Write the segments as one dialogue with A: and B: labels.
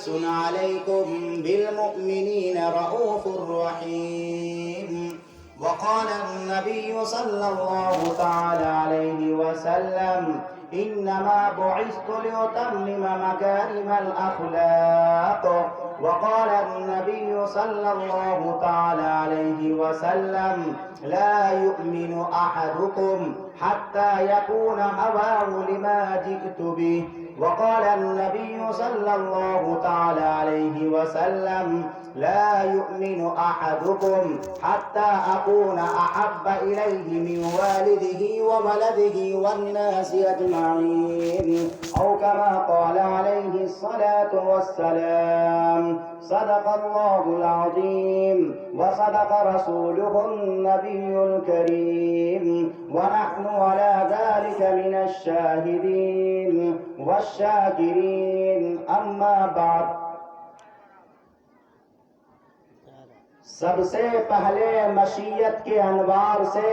A: حريص عليكم بالمؤمنين رؤوف رحيم. وقال النبي صلى الله تعالى عليه وسلم إنما بعثت لأتمم مكارم الأخلاق. وقال النبي صلى الله تعالى عليه وسلم لا يؤمن أحدكم حتى يكون هواه لما جئت به. وقال النبي صلى الله تعالى عليه وسلم لا يؤمن أحدكم حتى أكون أحب إليه من والده وولده والناس أجمعين، أو كما قال عليه الصلاة والسلام. صدق الله العظيم وصدق رسوله النبي الكريم، ونحن على ذلك من الشاهدين والشاكرين. أما بعد، سب سے پہلے مشیت کے انوار سے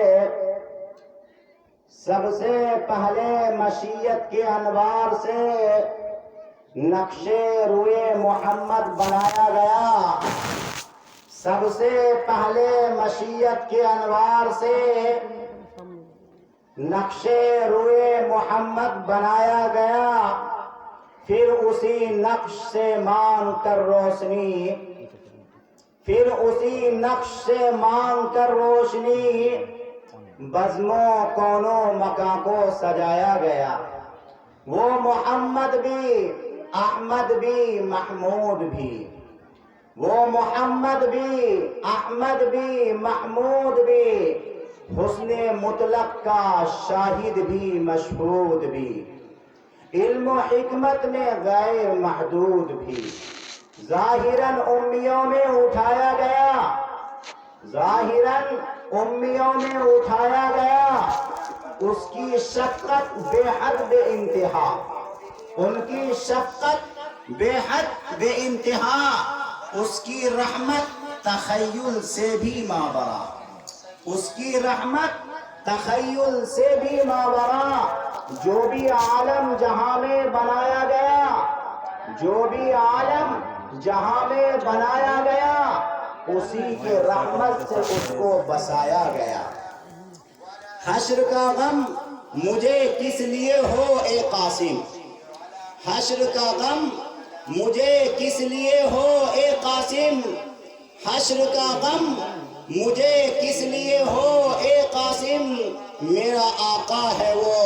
A: نقش روئے محمد بنایا گیا. سب سے پہلے مشیت کے انوار سے نقش روئے محمد بنایا گیا. پھر اسی نقش سے مانگ کر روشنی بزموں کونوں مکان کو سجایا گیا. وہ محمد بھی، احمد بھی، محمود بھی. وہ محمد بھی، احمد بھی، محمود بھی، حسن مطلق کا شاہد بھی، مشہود بھی، علم و حکمت میں غیر محدود بھی. ظاہراً امیوں میں اٹھایا گیا. اس کی شفقت بے حد بے انتہا. ان کی شفقت بے حد بے انتہا. اس کی رحمت تخیل سے بھی ماورا. اس کی رحمت تخیل سے بھی ماورا. جو بھی عالم جہاں میں بنایا گیا اسی کے رحمت سے اس کو بسایا گیا. حشر کا غم مجھے کس لیے ہو اے قاسم. حشر کا غم مجھے کس لیے ہو اے قاسم. حشر کا غم مجھے کس لیے ہو اے قاسم. میرا آقا ہے وہ،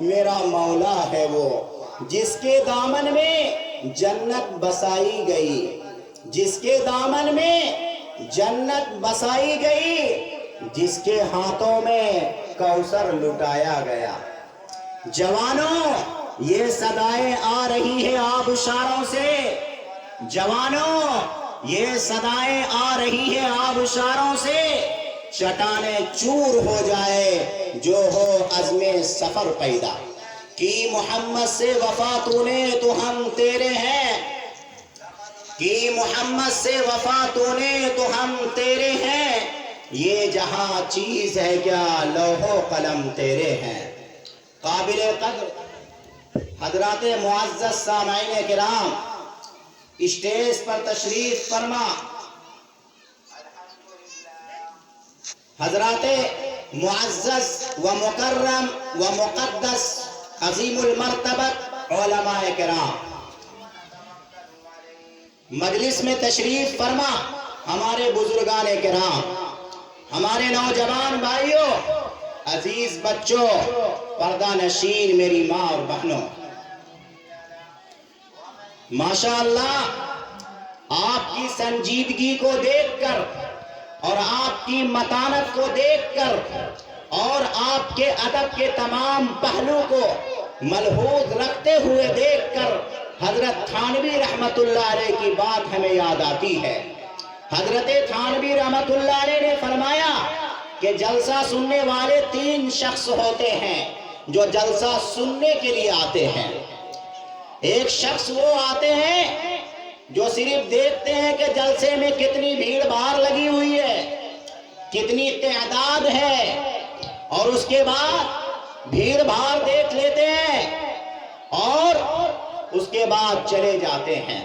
A: میرا مولا ہے وہ، جس کے دامن میں جنت بسائی گئی. جس کے دامن میں جنت بسائی گئی، جس کے ہاتھوں میں کوثر لٹایا گیا. جوانوں، یہ صدائیں آ رہی ہے آبشاروں سے. جوانوں، یہ صدائیں آ رہی ہے آبشاروں سے. چٹانیں چور ہو جائے جو ہو عزم سفر پیدا. کی محمد سے وفا تو نے تو ہم تیرے ہیں. کی محمد سے وفا تو نے تو ہم تیرے ہیں. یہ جہاں چیز ہے کیا لوح و قلم تیرے ہیں. قابل قدر حضرات معزز سامعین کرام، اسٹیج پر تشریف فرما. حضرات معزز و مکرم و مقدس عظیم المرتبت علماء کرام، مجلس میں تشریف فرما. ہمارے بزرگان کرام، ہمارے نوجوان بھائیوں، عزیز بچوں، پردہ نشین میری ماں اور بہنوں، ماشاءاللہ آپ کی سنجیدگی کو دیکھ کر اور آپ کی متانت کو دیکھ کر اور آپ کے ادب کے تمام پہلو کو ملحوظ رکھتے ہوئے دیکھ کر حضرت تھانوی رحمت اللہ علیہ کی بات ہمیں یاد آتی ہے. حضرت تھانوی رحمت اللہ علیہ نے فرمایا کہ جلسہ سننے والے 3 شخص ہوتے ہیں جو جلسہ سننے کے لیے آتے ہیں. ایک شخص وہ آتے ہیں جو صرف دیکھتے ہیں کہ جلسے میں کتنی بھیڑ بھاڑ لگی ہوئی ہے، کتنی تعداد ہے، اور اس کے بعد بھیڑ بھاڑ دیکھ لیتے ہیں اور اس کے بعد چلے جاتے ہیں.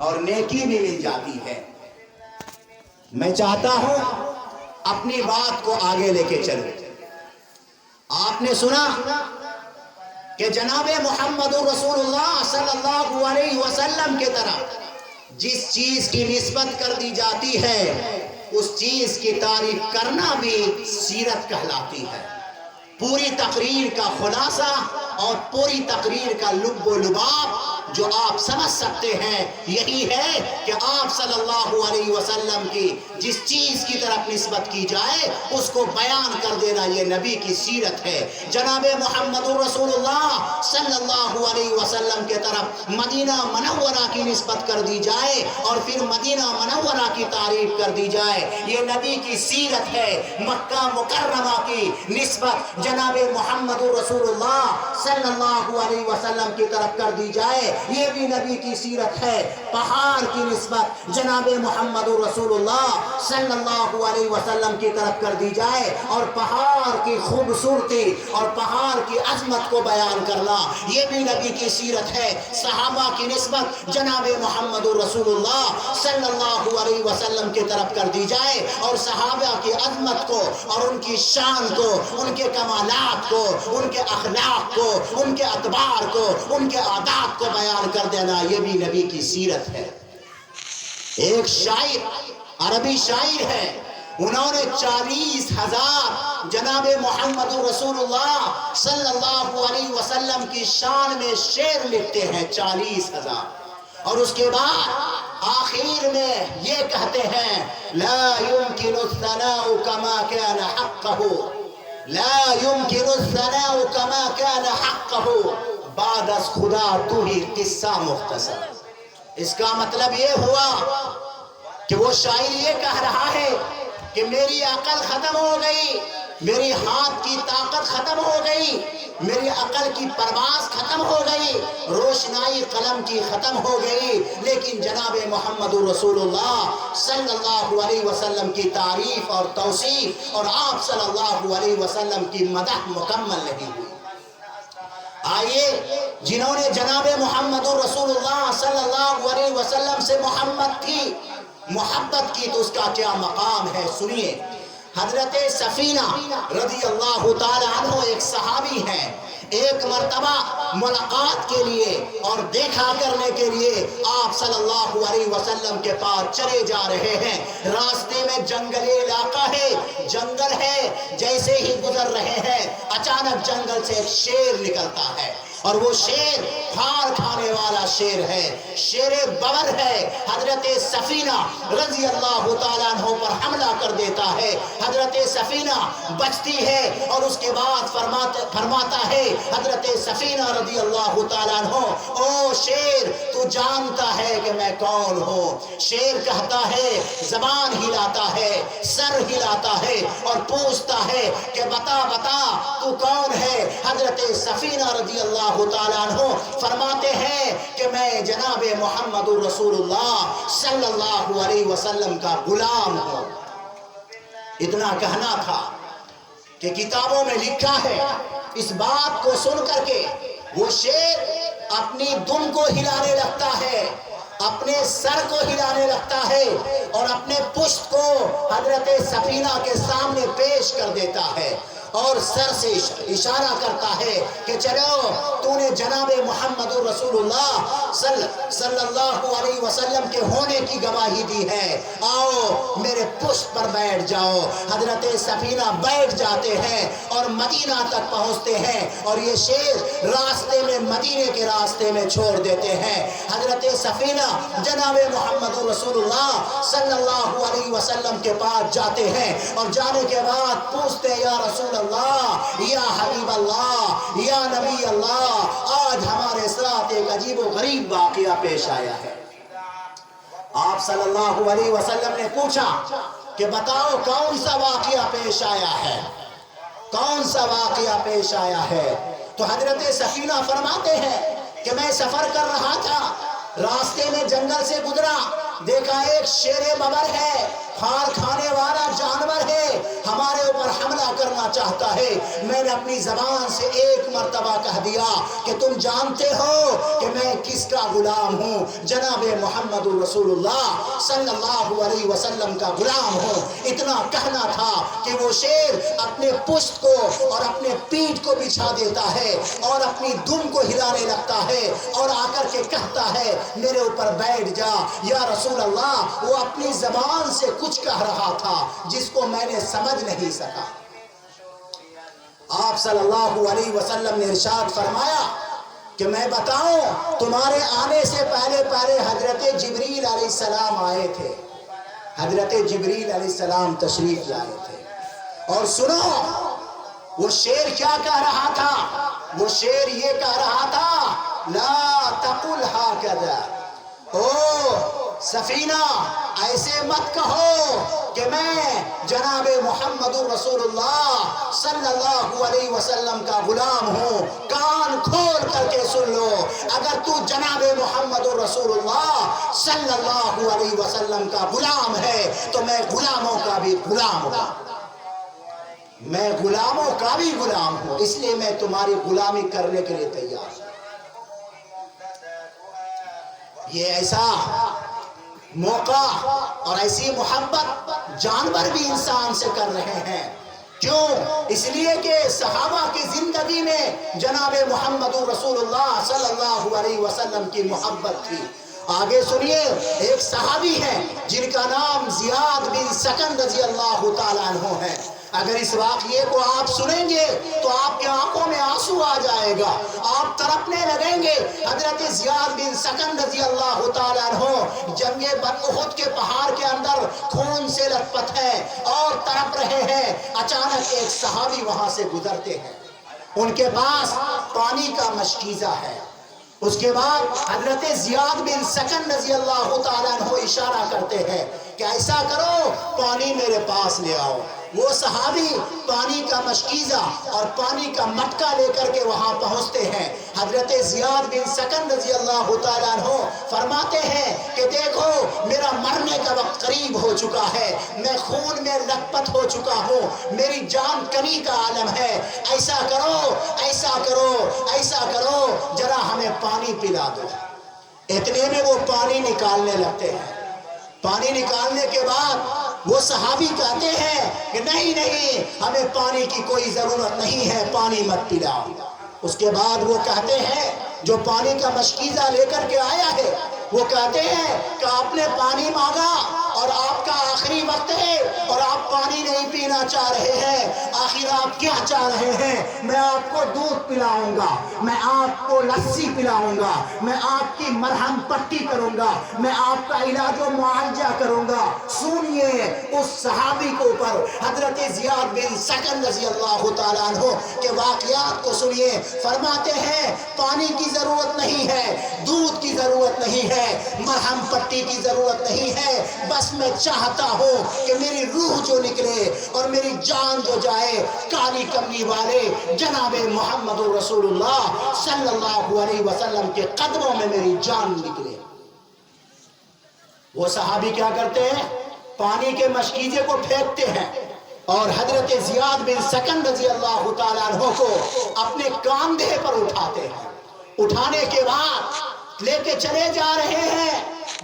A: اور نیکی بھی مل جاتی ہے۔ میں چاہتا ہوں اپنی بات کو آگے لے کے چلیں۔ آپ نے سنا کہ جناب محمد رسول اللہ صلی اللہ علیہ وسلم کے طرف جس چیز کی نسبت کر دی جاتی ہے اس چیز کی تعریف کرنا بھی سیرت کہلاتی ہے۔ پوری تقریر کا خلاصہ اور پوری تقریر کا لب و لباب جو آپ سمجھ سکتے ہیں یہی ہے کہ آپ صلی اللہ علیہ وسلم کی جس چیز کی طرف نسبت کی جائے اس کو بیان کر دینا یہ نبی کی سیرت ہے۔ جناب محمد رسول اللہ صلی اللہ علیہ وسلم کے طرف مدینہ منورہ کی نسبت کر دی جائے اور پھر مدینہ منورہ کی تعریف کر دی جائے یہ نبی کی سیرت ہے۔ مکہ مکرمہ کی نسبت جناب محمد رسول اللہ صلی اللہ علیہ وسلم کی طرف کر دی جائے یہ بھی نبی کی سیرت ہے۔ پہاڑ کی نسبت جناب محمد رسول اللہ صلی اللہ علیہ وسلم کی طرف کر دی جائے اور پہاڑ کی خوبصورتی اور پہاڑ کی عظمت کو بیان کرنا یہ بھی نبی کی سیرت ہے۔ صحابہ کی نسبت جناب محمد رسول اللہ صلی اللہ علیہ وسلم کی طرف کر دی جائے اور صحابہ کی عظمت کو اور ان کی شان کو، ان کے کمالات کو، ان کے اخلاق کو، ان کے اتباع کو، ان کے عادات کو بیان کر دینا یہ بھی نبی کی سیرت ہے۔ ایک شاعر عربی شاعر ہے انہوں نے 40,000 جناب محمد رسول اللہ صلی اللہ علیہ وسلم کی شان میں شعر لکھتے ہیں 40,000 اور اس کے بعد آخر میں یہ کہتے ہیں لا يمكن الثناء كما كان حقه لا يمكن الثناء كما كان حقه بعد از خدا تو ہی قصہ مختصر۔ اس کا مطلب یہ ہوا کہ وہ شاعر یہ کہہ رہا ہے کہ میری عقل ختم ہو گئی، میری ہاتھ کی طاقت ختم ہو گئی، میری عقل کی پرواز ختم ہو گئی، روشنائی قلم کی ختم ہو گئی، لیکن جناب محمد رسول اللہ صلی اللہ علیہ وسلم کی تعریف اور توصیف اور آپ صلی اللہ علیہ وسلم کی مدح مکمل نہیں ہوئی۔ آئیے جنہوں نے جناب محمد رسول اللہ صلی اللہ علیہ وسلم سے محبت کی تو اس کا کیا مقام ہے سنیے۔ حضرت سفینہ رضی اللہ تعالی عنہ ایک صحابی ہیں، ایک مرتبہ ملاقات کے لیے اور دیکھا کرنے کے لیے آپ صلی اللہ علیہ وسلم کے پاس چلے جا رہے ہیں۔ راستے میں جنگلی علاقہ ہے، جنگل ہے، جیسے ہی گزر رہے ہیں اچانک جنگل سے ایک شیر نکلتا ہے اور وہ شیر پھاڑ کھانے والا شیر ہے، شیر ببر ہے۔ حضرت سفینہ رضی اللہ تعالیٰ عنہ پر حملہ کر دیتا ہے، حضرت سفینہ بچتی ہے اور اس کے بعد فرماتا ہے حضرت سفینہ رضی اللہ تعالیٰ عنہ او شیر تو جانتا ہے کہ میں کون ہوں؟ شیر کہتا ہے، زبان ہلاتا ہے، سر ہلاتا ہے اور پوچھتا ہے کہ بتا تو کون ہے؟ حضرت سفینہ رضی اللہ تعالیٰ عنہ فرماتے ہیں کہ میں جناب محمد رسول اللہ صلی اللہ علیہ وسلم کا غلام ہوں۔ اتنا کہنا تھا کہ کتابوں میں لکھا ہے۔ اس بات کو سن کر کے وہ شیر اپنی دم کو ہلانے لگتا ہے، اپنے سر کو ہلانے لگتا ہے اور اپنے پشت کو حضرت سفینہ کے سامنے پیش کر دیتا ہے اور سر سے اشارہ کرتا ہے کہ چلو تو نے جناب محمد رسول اللہ صلی اللہ علیہ وسلم کے ہونے کی گواہی دی ہے، آؤ میرے پشت پر بیٹھ جاؤ۔ حضرت سفینہ بیٹھ جاتے ہیں اور مدینہ تک پہنچتے ہیں اور یہ شیر راستے میں مدینے کے راستے میں چھوڑ دیتے ہیں۔ حضرت سفینہ جناب محمد رسول اللہ صلی اللہ علیہ وسلم کے پاس جاتے ہیں اور جانے کے بعد پوچھتے ہیں یا رسول اللہ، یا حبیب اللہ، یا نبی اللہ، آج ہمارے ساتھ ایک عجیب و غریب واقعہ پیش آیا ہے۔ آپ صلی اللہ علیہ وسلم نے پوچھا کہ بتاؤ کون سا واقعہ پیش آیا ہے، کون سا واقعہ پیش آیا ہے؟ تو حضرت سفینہ فرماتے ہیں کہ میں سفر کر رہا تھا، راستے میں جنگل سے گزرا، دیکھا ایک شیر ببر ہے، پھاڑ کھانے والا جانور ہے، ہمارے اوپر حملہ کرنا چاہتا ہے۔ میں نے اپنی زبان سے ایک مرتبہ کہہ دیا کہ تم جانتے ہو کہ میں کس کا غلام ہوں، جناب محمد رسول اللہ صلی اللہ علیہ وسلم کا غلام ہوں۔ اتنا کہنا تھا کہ وہ شیر اپنے پشت کو اور اپنے پیٹھ کو بچھا دیتا ہے اور اپنی دم کو ہلانے لگتا ہے اور آ کر کے کہتا ہے میرے اوپر بیٹھ جا یا رسول اللہ۔ وہ اپنی زبان سے کچھ کہہ رہا تھا جس کو میں نے سمجھ نہیں سکا۔ آپ صلی اللہ علیہ وسلم نے ارشاد فرمایا کہ میں بتاؤں تمہارے آنے سے پہلے پہلے حضرت جبریل علیہ السلام آئے تھے، حضرت جبریل علیہ السلام تشریف لائے تھے۔ اور سنو وہ شیر کیا کہہ رہا تھا، وہ شیر یہ کہہ رہا تھا لا تقل ہاکذا، او سفینہ ایسے مت کہو کہ میں جناب محمد رسول اللہ صلی اللہ علیہ وسلم کا غلام ہوں۔ کان کھول کر کے سن لو، اگر تو جناب محمد رسول اللہ صلی اللہ علیہ وسلم کا غلام ہے تو میں غلاموں کا بھی غلام ہوں، میں غلاموں کا بھی غلام ہوں، اس لیے میں تمہاری غلامی کرنے کے لیے تیار ہوں۔ یہ ایسا موقع اور ایسی محبت جانور بھی انسان سے کر رہے ہیں، کیوں؟ اس لیے کہ صحابہ کی زندگی میں جناب محمد رسول اللہ صلی اللہ علیہ وسلم کی محبت تھی۔ آگے سنیے، ایک صحابی ہیں جن کا نام زیاد بن سکن رضی اللہ تعالیٰ عنہ ہے۔ اگر اس واقعے کو آپ سنیں گے تو آپ کی آنکھوں میں آنسو آ جائے گا، آپ تڑپنے لگیں گے۔ حضرت زیاد بن سکن رضی اللہ تعالیٰ عنہ جنگ احد کے پہاڑ کے اندر خون سے لت پت ہیں اور تڑپ رہے ہیں۔ اچانک ایک صحابی وہاں سے گزرتے ہیں، ان کے پاس پانی کا مشکیزہ ہے۔ اس کے بعد حضرت زیاد بن سکن رضی اللہ تعالیٰ عنہ اشارہ کرتے ہیں کہ ایسا کرو پانی میرے پاس لے آؤ۔ وہ صحابی پانی کا مشکیزہ اور پانی کا مٹکا لے کر کے وہاں پہنچتے ہیں۔ حضرت زیاد بن سکن رضی اللہ تعالیٰ عنہ فرماتے ہیں کہ دیکھو میرا مرنے کا وقت قریب ہو چکا ہے، میں خون میں لت پت ہو چکا ہوں، میری جان کنی کا عالم ہے، ایسا کرو ایسا کرو ایسا کرو ذرا ہمیں پانی پلا دو۔ اتنے میں وہ پانی نکالنے لگتے ہیں۔ پانی نکالنے کے بعد وہ صحابی کہتے ہیں کہ نہیں نہیں ہمیں پانی کی کوئی ضرورت نہیں ہے، پانی مت پلاؤ۔ اس کے بعد وہ کہتے ہیں جو پانی کا مشکیزہ لے کر کے آیا ہے وہ کہتے ہیں کہ آپ نے پانی مانگا اور آپ کا آخری وقت ہے اور آپ پانی نہیں پینا چاہ رہے ہیں، آخر آپ کیا چاہ رہے ہیں؟ میں آپ کو دودھ پلاؤں گا، میں آپ کو لسی پلاؤں گا، میں آپ کی مرہم پٹی کروں گا، میں آپ کا علاج و معالجہ کروں گا۔ سنیے اس صحابی کے اوپر حضرت زیاد بن سکن رضی اللہ تعالیٰ عنہ کے واقعات کو سنیے۔ فرماتے ہیں پانی کی ضرورت نہیں ہے، دودھ کی ضرورت نہیں ہے، مرہم پٹی کی ضرورت نہیں ہے، بس میں چاہتا ہوں کہ میری روح جو نکلے اور میری جان جو جائے کالی کملی والے جناب محمد رسول اللہ صلی اللہ علیہ وسلم کے قدموں میں میری جان نکلے۔ وہ صحابی کیا کرتے ہیں؟ پانی کے مشکیزے کو پھینکتے ہیں اور حضرت زیاد بن سکن رضی اللہ تعالیٰ عنہ کو اپنے کاندھے پر اٹھاتے ہیں۔ اٹھانے کے بعد لے کے چلے جا رہے ہیں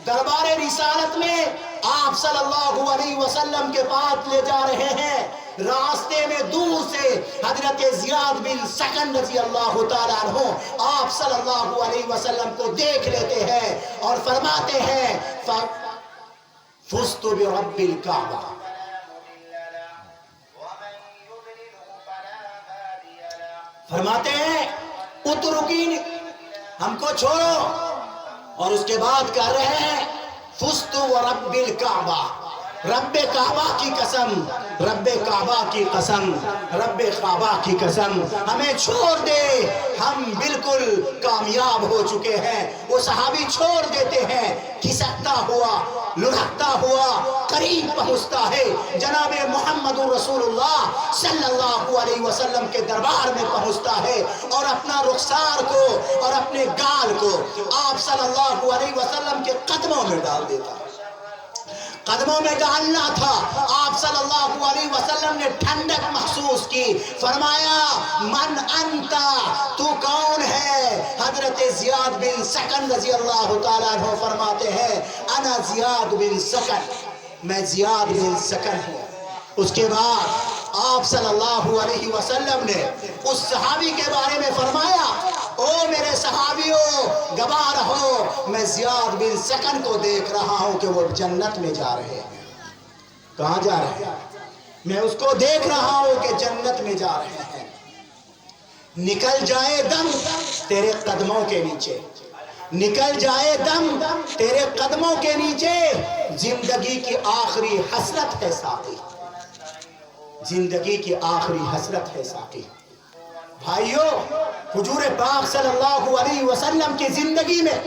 A: دربار رسالت میں، آپ صلی اللہ علیہ وسلم کے پاس لے جا رہے ہیں۔ راستے میں دور سے حضرت زیاد بن سکن رضی اللہ تعالیٰ عنہ آپ صلی اللہ علیہ وسلم کو دیکھ لیتے ہیں اور فرماتے ہیں فزت برب الکعبہ، فرماتے ہیں اترکین، ہم کو چھوڑو، اور اس کے بعد کہہ رہے ہیں فزت ورب الکعبہ، رب کعبہ کی قسم، رب کعبہ کی قسم، رب کعبہ کی قسم، ہمیں چھوڑ دے، ہم بالکل کامیاب ہو چکے ہیں۔ وہ صحابی چھوڑ دیتے ہیں، کھسکتا ہوا لڑھکتا ہوا قریب پہنچتا ہے جناب محمد رسول اللہ صلی اللہ علیہ وسلم کے دربار میں پہنچتا ہے اور اپنا رخسار کو اور اپنے گال کو آپ صلی اللہ علیہ وسلم کے قدموں میں ڈال دیتا ہے۔ قدموں میں ڈالنا تھا، آپ صلی اللہ علیہ وسلم نے ٹھنڈک محسوس کی. فرمایا من انتا, تو کون ہے؟ حضرت زیاد بن سکن رضی اللہ تعالیٰ عنہ فرماتے ہیں انا زیاد بن سکن, میں زیاد بن سکن ہوں. اس کے بعد آپ صلی اللہ علیہ وسلم نے اس صحابی کے بارے میں فرمایا او میرے صحابیوں گواہ رہو, میں زیاد بن سکن کو دیکھ رہا ہوں کہ وہ جنت میں جا رہے ہیں. کہاں جا رہے ہیں؟ میں اس کو دیکھ رہا ہوں کہ جنت میں جا رہے ہیں. نکل جائے دم تیرے قدموں کے نیچے, نکل جائے دم تیرے قدموں کے نیچے, زندگی کی آخری حسرت ہے ساقی, زندگی کی آخری حسرت ہے ساقی. بھائیو, حضور پاک صلی اللہ علیہ وسلم کی زندگی میں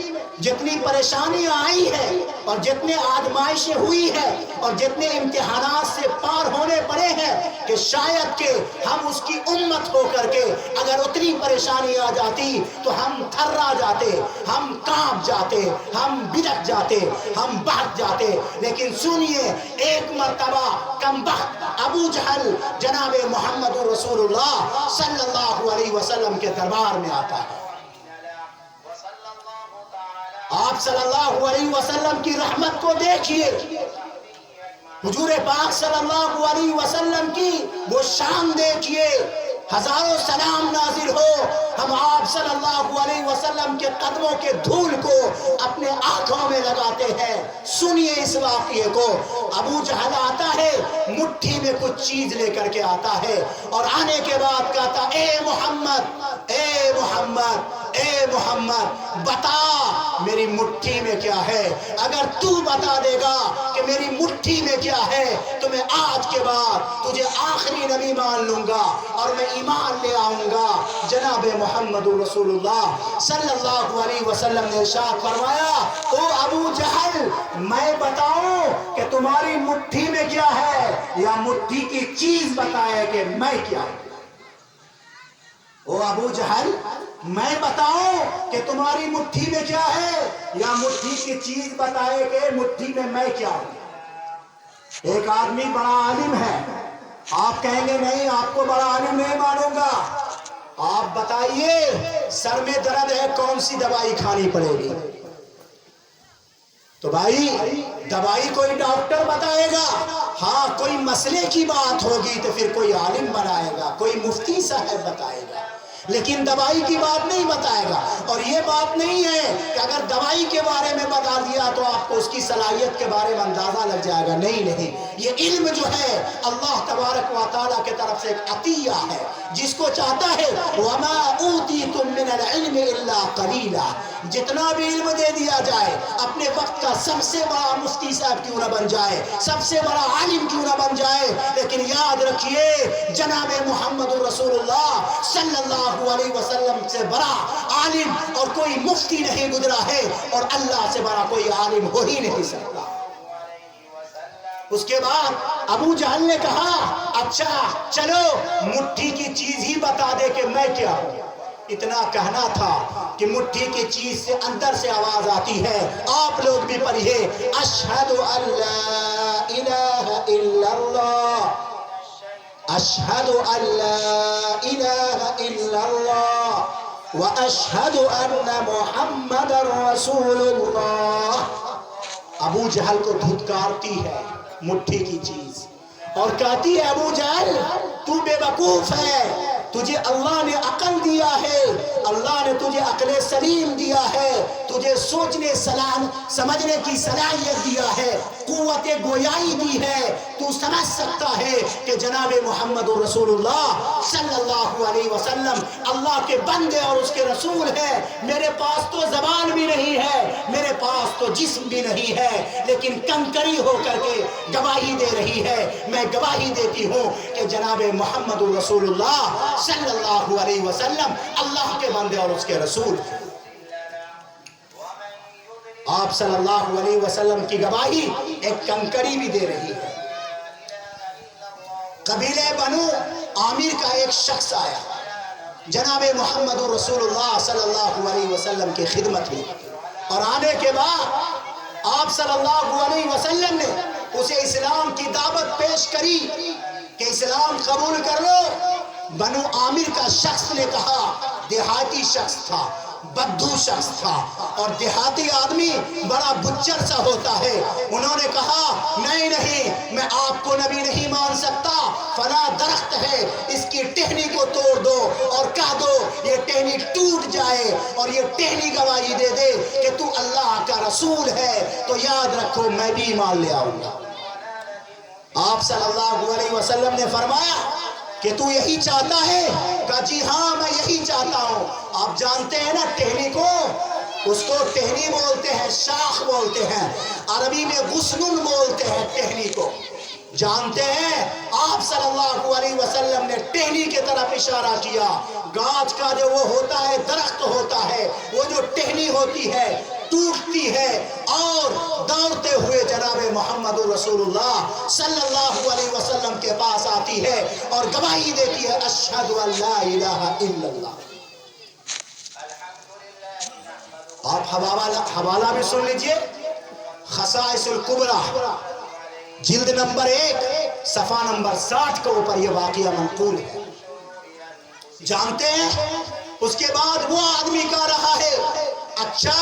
A: جتنی پریشانیاں آئی ہیں اور جتنے آزمائشیں ہوئی ہیں اور جتنے امتحانات سے پار ہونے پڑے ہیں کہ شاید کہ ہم اس کی امت ہو کر کے اگر اتنی پریشانی آ جاتی تو ہم تھرا جاتے, ہم کانپ جاتے, ہم بھڑک جاتے, ہم بہت جاتے. لیکن سنیے, ایک مرتبہ کم بخت ابو جہل جناب محمد رسول اللہ صلی اللہ علیہ وسلم کے دربار میں آتا ہے. آپ صلی اللہ علیہ وسلم کی رحمت کو دیکھیے, حضور پاک صلی اللہ علیہ وسلم کی وہ شان دیکھیے. ہزاروں سلام نازل ہو, ہم آپ صلی اللہ علیہ وسلم کے قدموں کے دھول کو اپنے آنکھوں میں لگاتے ہیں. سنیے اس واقعے کو. ابو جہل آتا ہے, مٹھی میں کچھ چیز لے کر کے آتا ہے اور آنے کے بعد کہتا اے محمد, اے محمد, اے محمد, بتا میری مٹھی میں کیا ہے. اگر تو بتا دے گا کہ میری مٹھی میں کیا ہے تو میں آج کے بعد تجھے آخری نبی مان لوں گا اور میں ایمان لے آؤں گا. جناب محمد رسول اللہ صلی اللہ علیہ وسلم نے ارشاد فرمایا او ابو جہل, میں بتاؤں کہ تمہاری مٹھی میں کیا ہے یا مٹھی کی چیز بتائے کہ میں کیا ہوں؟ او ابو جہل, میں بتاؤں کہ تمہاری مٹھی میں کیا ہے یا مٹھی کی چیز بتائے کہ مٹھی میں کیا ہوں؟ ایک آدمی بڑا عالم ہے, آپ کہیں گے نہیں آپ کو بڑا عالم نہیں مانوں گا, آپ بتائیے سر میں درد ہے کون سی دوائی کھانی پڑے گی؟ تو بھائی دوائی کوئی ڈاکٹر بتائے گا, ہاں کوئی مسئلے کی بات ہوگی تو پھر کوئی عالم بنائے گا, کوئی مفتی صاحب بتائے گا, لیکن دوائی کی بات نہیں بتائے گا. اور یہ بات نہیں ہے کہ اگر دوائی کے بارے میں بتا دیا تو آپ کو اس کی صلاحیت کے بارے میں اندازہ لگ جائے گا. نہیں نہیں, یہ علم جو ہے اللہ تبارک و تعالیٰ کے طرف سے ایک عطیہ ہے, جس کو چاہتا ہے وَمَا أُوتِيتُم مِّنَ الْعِلْمِ إِلَّا قَلِيلًا, جتنا بھی علم دے دیا جائے, اپنے وقت کا سب سے بڑا مفتی صاحب کیوں نہ بن جائے, سب سے بڑا عالم کیوں نہ بن جائے, لیکن یاد رکھیے جناب محمد رسول اللہ صلی اللہ علیہ وسلم سے بڑا عالم اور کوئی مفتی نہیں گزرا ہے اور اللہ سے بڑا کوئی عالم ہو ہی نہیں سکتا. اس کے بعد ابو جہل نے کہا اچھا چلو مٹھی کی چیز ہی بتا دے کہ میں کیا ہوں. اتنا کہنا تھا کہ مٹھی کی چیز سے اندر سے آواز آتی ہے, آپ لوگ بھی پڑھیے, اشہد ان لا الہ الا اللہ, اشہد ان لا الہ الا اللہ واشہد ان محمد رسول اللہ. ابو جہل کو دھتکارتی ہے مٹھی کی چیز اور کہتی ہے ابو جہل تو بے وقوف ہے, تجھے اللہ نے عقل دیا ہے, اللہ نے تجھے عقل سلیم دیا ہے, تجھے سوچنے سمجھنے کی صلاحیت دیا ہے, قوت گویائی دی ہے, تو سمجھ سکتا ہے کہ جناب محمد رسول اللہ صلی اللہ علیہ وسلم اللہ کے بندے اور اس کے رسول ہے. میرے پاس تو زبان بھی نہیں ہے, میرے پاس تو جسم بھی نہیں ہے, لیکن کنکری ہو کر کے گواہی دے رہی ہے. میں گواہی دیتی ہوں کہ جناب محمد رسول اللہ صلی اللہ علیہ وسلم اللہ کے بندے اور اس کے رسول ہیں. آپ صلی اللہ علیہ وسلم کی گواہی ایک کنکری بھی دے رہی ہے. قبیلہ بنو عامر کا ایک شخص آیا جناب محمد رسول اللہ صلی اللہ علیہ وسلم کی خدمت میں, اور آنے کے بعد آپ صلی اللہ علیہ وسلم نے اسے اسلام کی دعوت پیش کری. اسلام قبول کر لو۔ بنو عامر کا شخص نے کہا، دیہاتی شخص تھا، بدھو شخص تھا، اور دیہاتی آدمی بڑا بچر سا ہوتا ہے۔ انہوں نے کہا نہیں نہیں، میں آپ کو نبی نہیں مان سکتا، فلاں درخت ہے اس کی ٹہنی کو توڑ دو اور کہہ دو یہ ٹہنی ٹوٹ جائے، اور یہ ٹہنی گواہی دے دے کہ تو اللہ کا رسول ہے، تو یاد رکھو میں بھی ایمان لے آؤں گا۔ آپ صلی اللہ علیہ وسلم نے فرمایا کہ تو یہی چاہتا ہے؟ کہا جی ہاں میں یہی چاہتا ہوں۔ آپ جانتے ہیں نا ٹہنی کو، اس کو ٹہنی بولتے ہیں، شاخ بولتے ہیں، عربی میں غصن بولتے ہیں ٹہنی کو، جانتے ہیں؟ آپ صلی اللہ علیہ وسلم نے ٹہنی کی طرف اشارہ کیا۔ گاچھ کا جو وہ ہوتا ہے، درخت ہوتا ہے، وہ جو ٹہنی ہوتی ہے ٹوٹتی ہے اور دوڑتے ہوئے جناب محمد رسول اللہ صلی اللہ علیہ وسلم کے پاس آتی ہے اور گواہی دیتی ہے اشہد ان لا الہ الا اللہ۔ آپ حوالہ بھی سن لیجئے، خصائص الکبریٰ جلد نمبر 1 صفحہ نمبر 60 کے اوپر یہ واقعہ منقول ہے۔ جانتے ہیں اس کے بعد وہ آدمی کہہ رہا ہے اچھا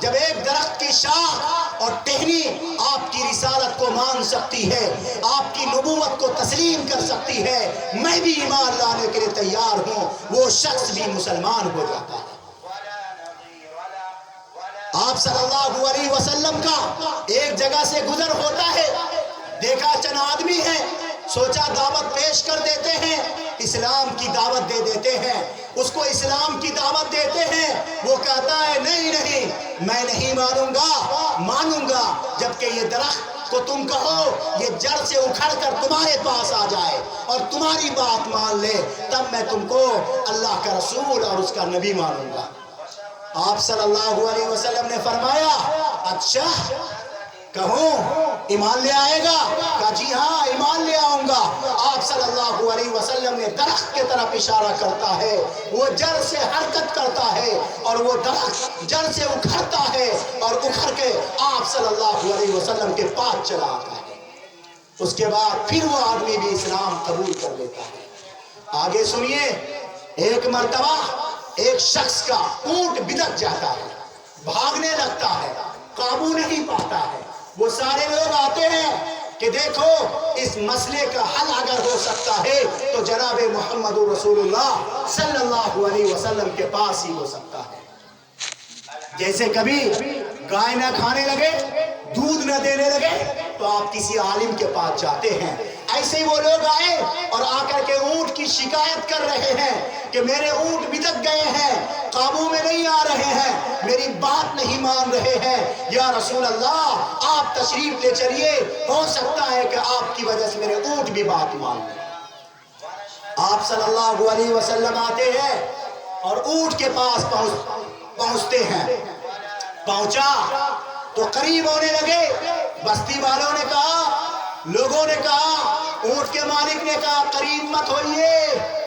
A: جب ایک درخت کی شاخ اور ٹہنی آپ کی رسالت کو مان سکتی ہے، آپ کی نبوت کو تسلیم کر سکتی ہے، میں بھی ایمان لانے کے لیے تیار ہوں، وہ شخص بھی مسلمان ہو جاتا ہے۔ آپ صلی اللہ علیہ وسلم کا ایک جگہ سے گزر ہوتا ہے، دیکھا چند آدمی ہیں، سوچا دعوت پیش کر دیتے ہیں، اسلام کی دعوت دے دیتے ہیں، اس کو اسلام کی دعوت دیتے ہیں، وہ کہتا ہے نہیں نہیں میں نہیں مانوں گا جبکہ یہ درخت کو تم کہو یہ جڑ سے اکھڑ کر تمہارے پاس آ جائے اور تمہاری بات مان لے، تب میں تم کو اللہ کا رسول اور اس کا نبی مانوں گا۔ آپ صلی اللہ علیہ وسلم نے فرمایا اچھا کہوں ایمان لے آئے گا؟ کہا جی ہاں ایمان لے آؤں گا۔ آپ صلی اللہ علیہ وسلم نے درخت کی طرف اشارہ کرتا ہے، وہ جڑ سے حرکت کرتا ہے اور وہ درخت جڑ سے اکھڑتا ہے اور اکھڑ کے آپ صلی اللہ علیہ وسلم کے پاس چلا آتا ہے۔ اس کے بعد پھر وہ آدمی بھی اسلام قبول کر لیتا ہے۔ آگے سنیے، ایک مرتبہ ایک شخص کا اونٹ بدک جاتا ہے، بھاگنے لگتا ہے، قابو نہیں پاتا ہے۔ وہ سارے لوگ آتے ہیں کہ دیکھو اس مسئلے کا حل اگر ہو سکتا ہے تو جناب محمد رسول اللہ صلی اللہ علیہ وسلم کے پاس ہی ہو سکتا ہے۔ جیسے کبھی گائے نہ کھانے لگے، دودھ نہ دینے لگے تو آپ کسی عالم کے پاس جاتے ہیں، ایسے ہی وہ لوگ آئے اور آ کر کے اونٹ کی شکایت کر رہے ہیں کہ میرے اونٹ بدک گئے ہیں، قابو میں نہیں آ رہے ہیں، میری بات نہیں مان رہے ہیں، یا رسول اللہ آپ تشریف لے چلیے، ہو سکتا ہے کہ آپ کی وجہ سے میرے اونٹ بھی بات مان لیں۔ آپ صلی اللہ علیہ وسلم آتے ہیں اور اونٹ کے پاس پہنچتے ہیں۔ پہنچا تو قریب ہونے لگے، بستی والوں نے کہا، لوگوں نے کہا، اونٹ کے مالک نے کہا قریب مت ہوئیے،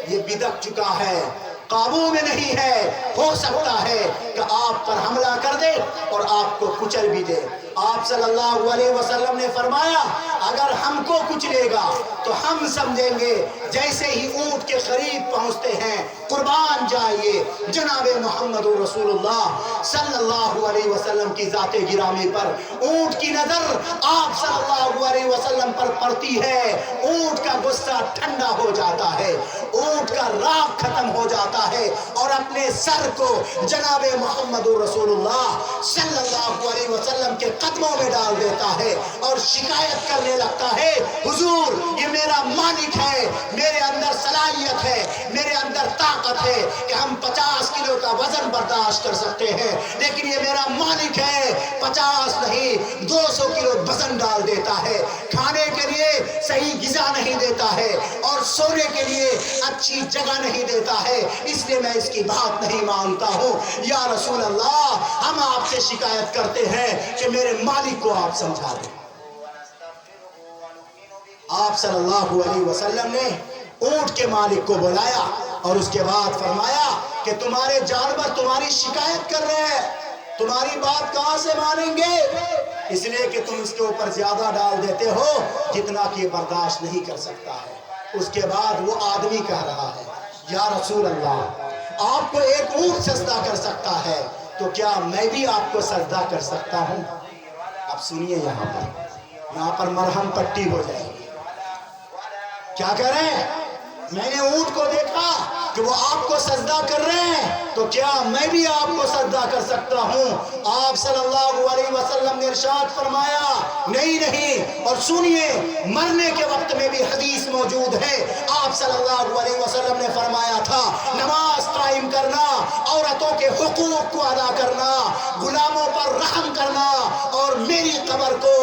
A: یہ بدک چکا ہے، قابو میں نہیں ہے، ہو سکتا ہے کہ آپ پر حملہ کر دے اور آپ کو کچل بھی دے۔ آپ صلی اللہ علیہ وسلم نے فرمایا اگر ہم کو کچلے گا تو ہم سمجھیں گے جیسے ہی اونٹ کے قریب پہنچتے ہیں قربان جائیے جناب محمد رسول اللہ صلی اللہ علیہ وسلم کی ذات گرامی پر اونٹ کی نظر آپ صلی اللہ علیہ وسلم پر پڑتی ہے، اونٹ کا غصہ ٹھنڈا ہو جاتا ہے، اونٹ کا راگ ختم ہو جاتا ہے اور اپنے سر کو جناب محمد رسول اللہ صلی اللہ علیہ وسلم کے قدموں میں ڈال دیتا ہے اور شکایت کرنے لگتا ہے حضور یہ میرا مالک ہے، میرے اندر صلاحیت ہے، میرے اندر طاقت ہے کہ ہم 50 کلو کا وزن برداشت کر سکتے ہیں، لیکن یہ میرا مالک ہے 50 نہیں 200 کلو وزن ڈال دیتا ہے، کھانے کے لیے صحیح غذا نہیں دیتا ہے اور سونے کے لیے اچھی جگہ نہیں دیتا ہے، اس لیے میں اس کی بات نہیں مانتا ہوں، یا رسول اللہ ہم آپ سے شکایت کرتے ہیں کہ میرے مالک کو آپ سمجھا دیں۔ آپ صلی اللہ علیہ وسلم نے اونٹ کے مالک کو بلایا اور اس کے بعد فرمایا کہ تمہارے جانور تمہاری شکایت کر رہے ہیں، تمہاری بات کہاں سے مانیں گے؟ اس لیے کہ تم اس کے اوپر زیادہ ڈال دیتے ہو جتنا کہ یہ برداشت نہیں کر سکتا ہے۔ اس کے بعد وہ آدمی کہہ رہا ہے یا رسول اللہ آپ کو ایک اونٹ سجدہ کر سکتا ہے تو کیا میں بھی آپ کو سجدہ کر سکتا ہوں؟ اب سنیے یہاں پر مرہم پٹی ہو جائے گی. کیا کر رہے ہیں؟ میں نے اونٹ کو دیکھا کہ وہ آپ کو سجدہ کر رہے ہیں تو کیا میں بھی آپ کو سجدہ کر سکتا ہوں؟ آپ صلی اللہ علیہ وسلم نے ارشاد فرمایا نہیں. اور سنیے مرنے کے وقت میں بھی حدیث موجود ہے. آپ صلی اللہ علیہ وسلم نے فرمایا تھا نماز قائم کرنا، عورتوں کے حقوق کو ادا کرنا، غلاموں پر رحم کرنا اور میری قبر کو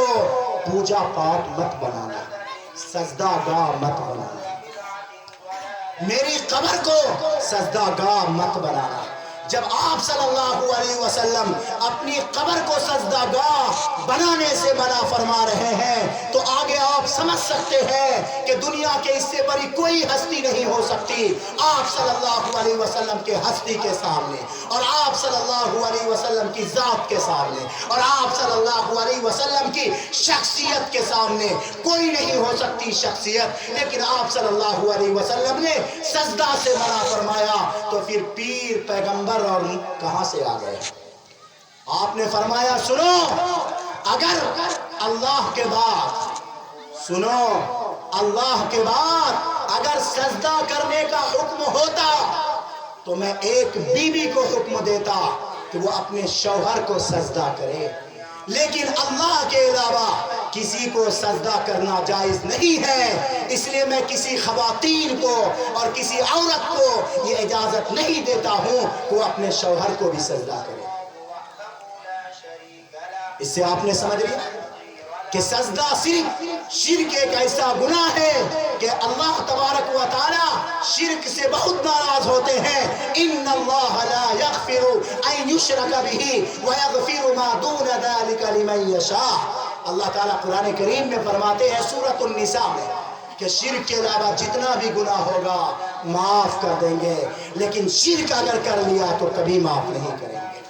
A: پوجا پاٹ مت بنانا، سجدہ گاہ مت بنانا، میری قبر کو سجدہ گاہ مت بنانا. جب آپ صلی اللہ علیہ وسلم اپنی قبر کو سجدہ گاہ بنانے سے منع فرما رہے ہیں تو آگے آپ سمجھ سکتے ہیں کہ دنیا کے اس سے بڑی کوئی ہستی نہیں ہو سکتی آپ صلی اللہ علیہ وسلم کے ہستی کے سامنے، اور آپ صلی اللہ علیہ وسلم کی ذات کے سامنے، اور آپ صلی اللہ علیہ وسلم کی شخصیت کے سامنے کوئی نہیں ہو سکتی شخصیت. لیکن آپ صلی اللہ علیہ وسلم نے سجدہ سے منع فرمایا تو پھر پیر پیغمبر اور کہاں سے آ گئے؟ آپ نے فرمایا سنو، اگر اللہ کے بعد، سنو اللہ کے بعد اگر سجدہ کرنے کا حکم ہوتا تو میں ایک بیوی کو حکم دیتا کہ وہ اپنے شوہر کو سجدہ کرے، لیکن اللہ کے علاوہ کسی کو سجدہ کرنا جائز نہیں ہے. اس لیے میں کسی خواتین کو اور کسی عورت کو یہ اجازت نہیں دیتا ہوں کہ وہ اپنے شوہر کو بھی سجدہ کرے. اس سے آپ نے سمجھ لیا کہ سجدہ صرف شرک ایک ایسا گناہ ہے کہ اللہ تبارک و تعالی شرک سے بہت ناراض ہوتے ہیں. ان اللہ لا یغفر ان یشرک به ویغفر ما دون ذلك لمن یشاء. اللہ تعالیٰ قرآن کریم میں فرماتے ہیں سورۃ النساء میں کہ شرک کے علاوہ جتنا بھی گناہ ہوگا معاف کر دیں گے، لیکن شرک اگر کر لیا تو کبھی معاف نہیں کریں گے.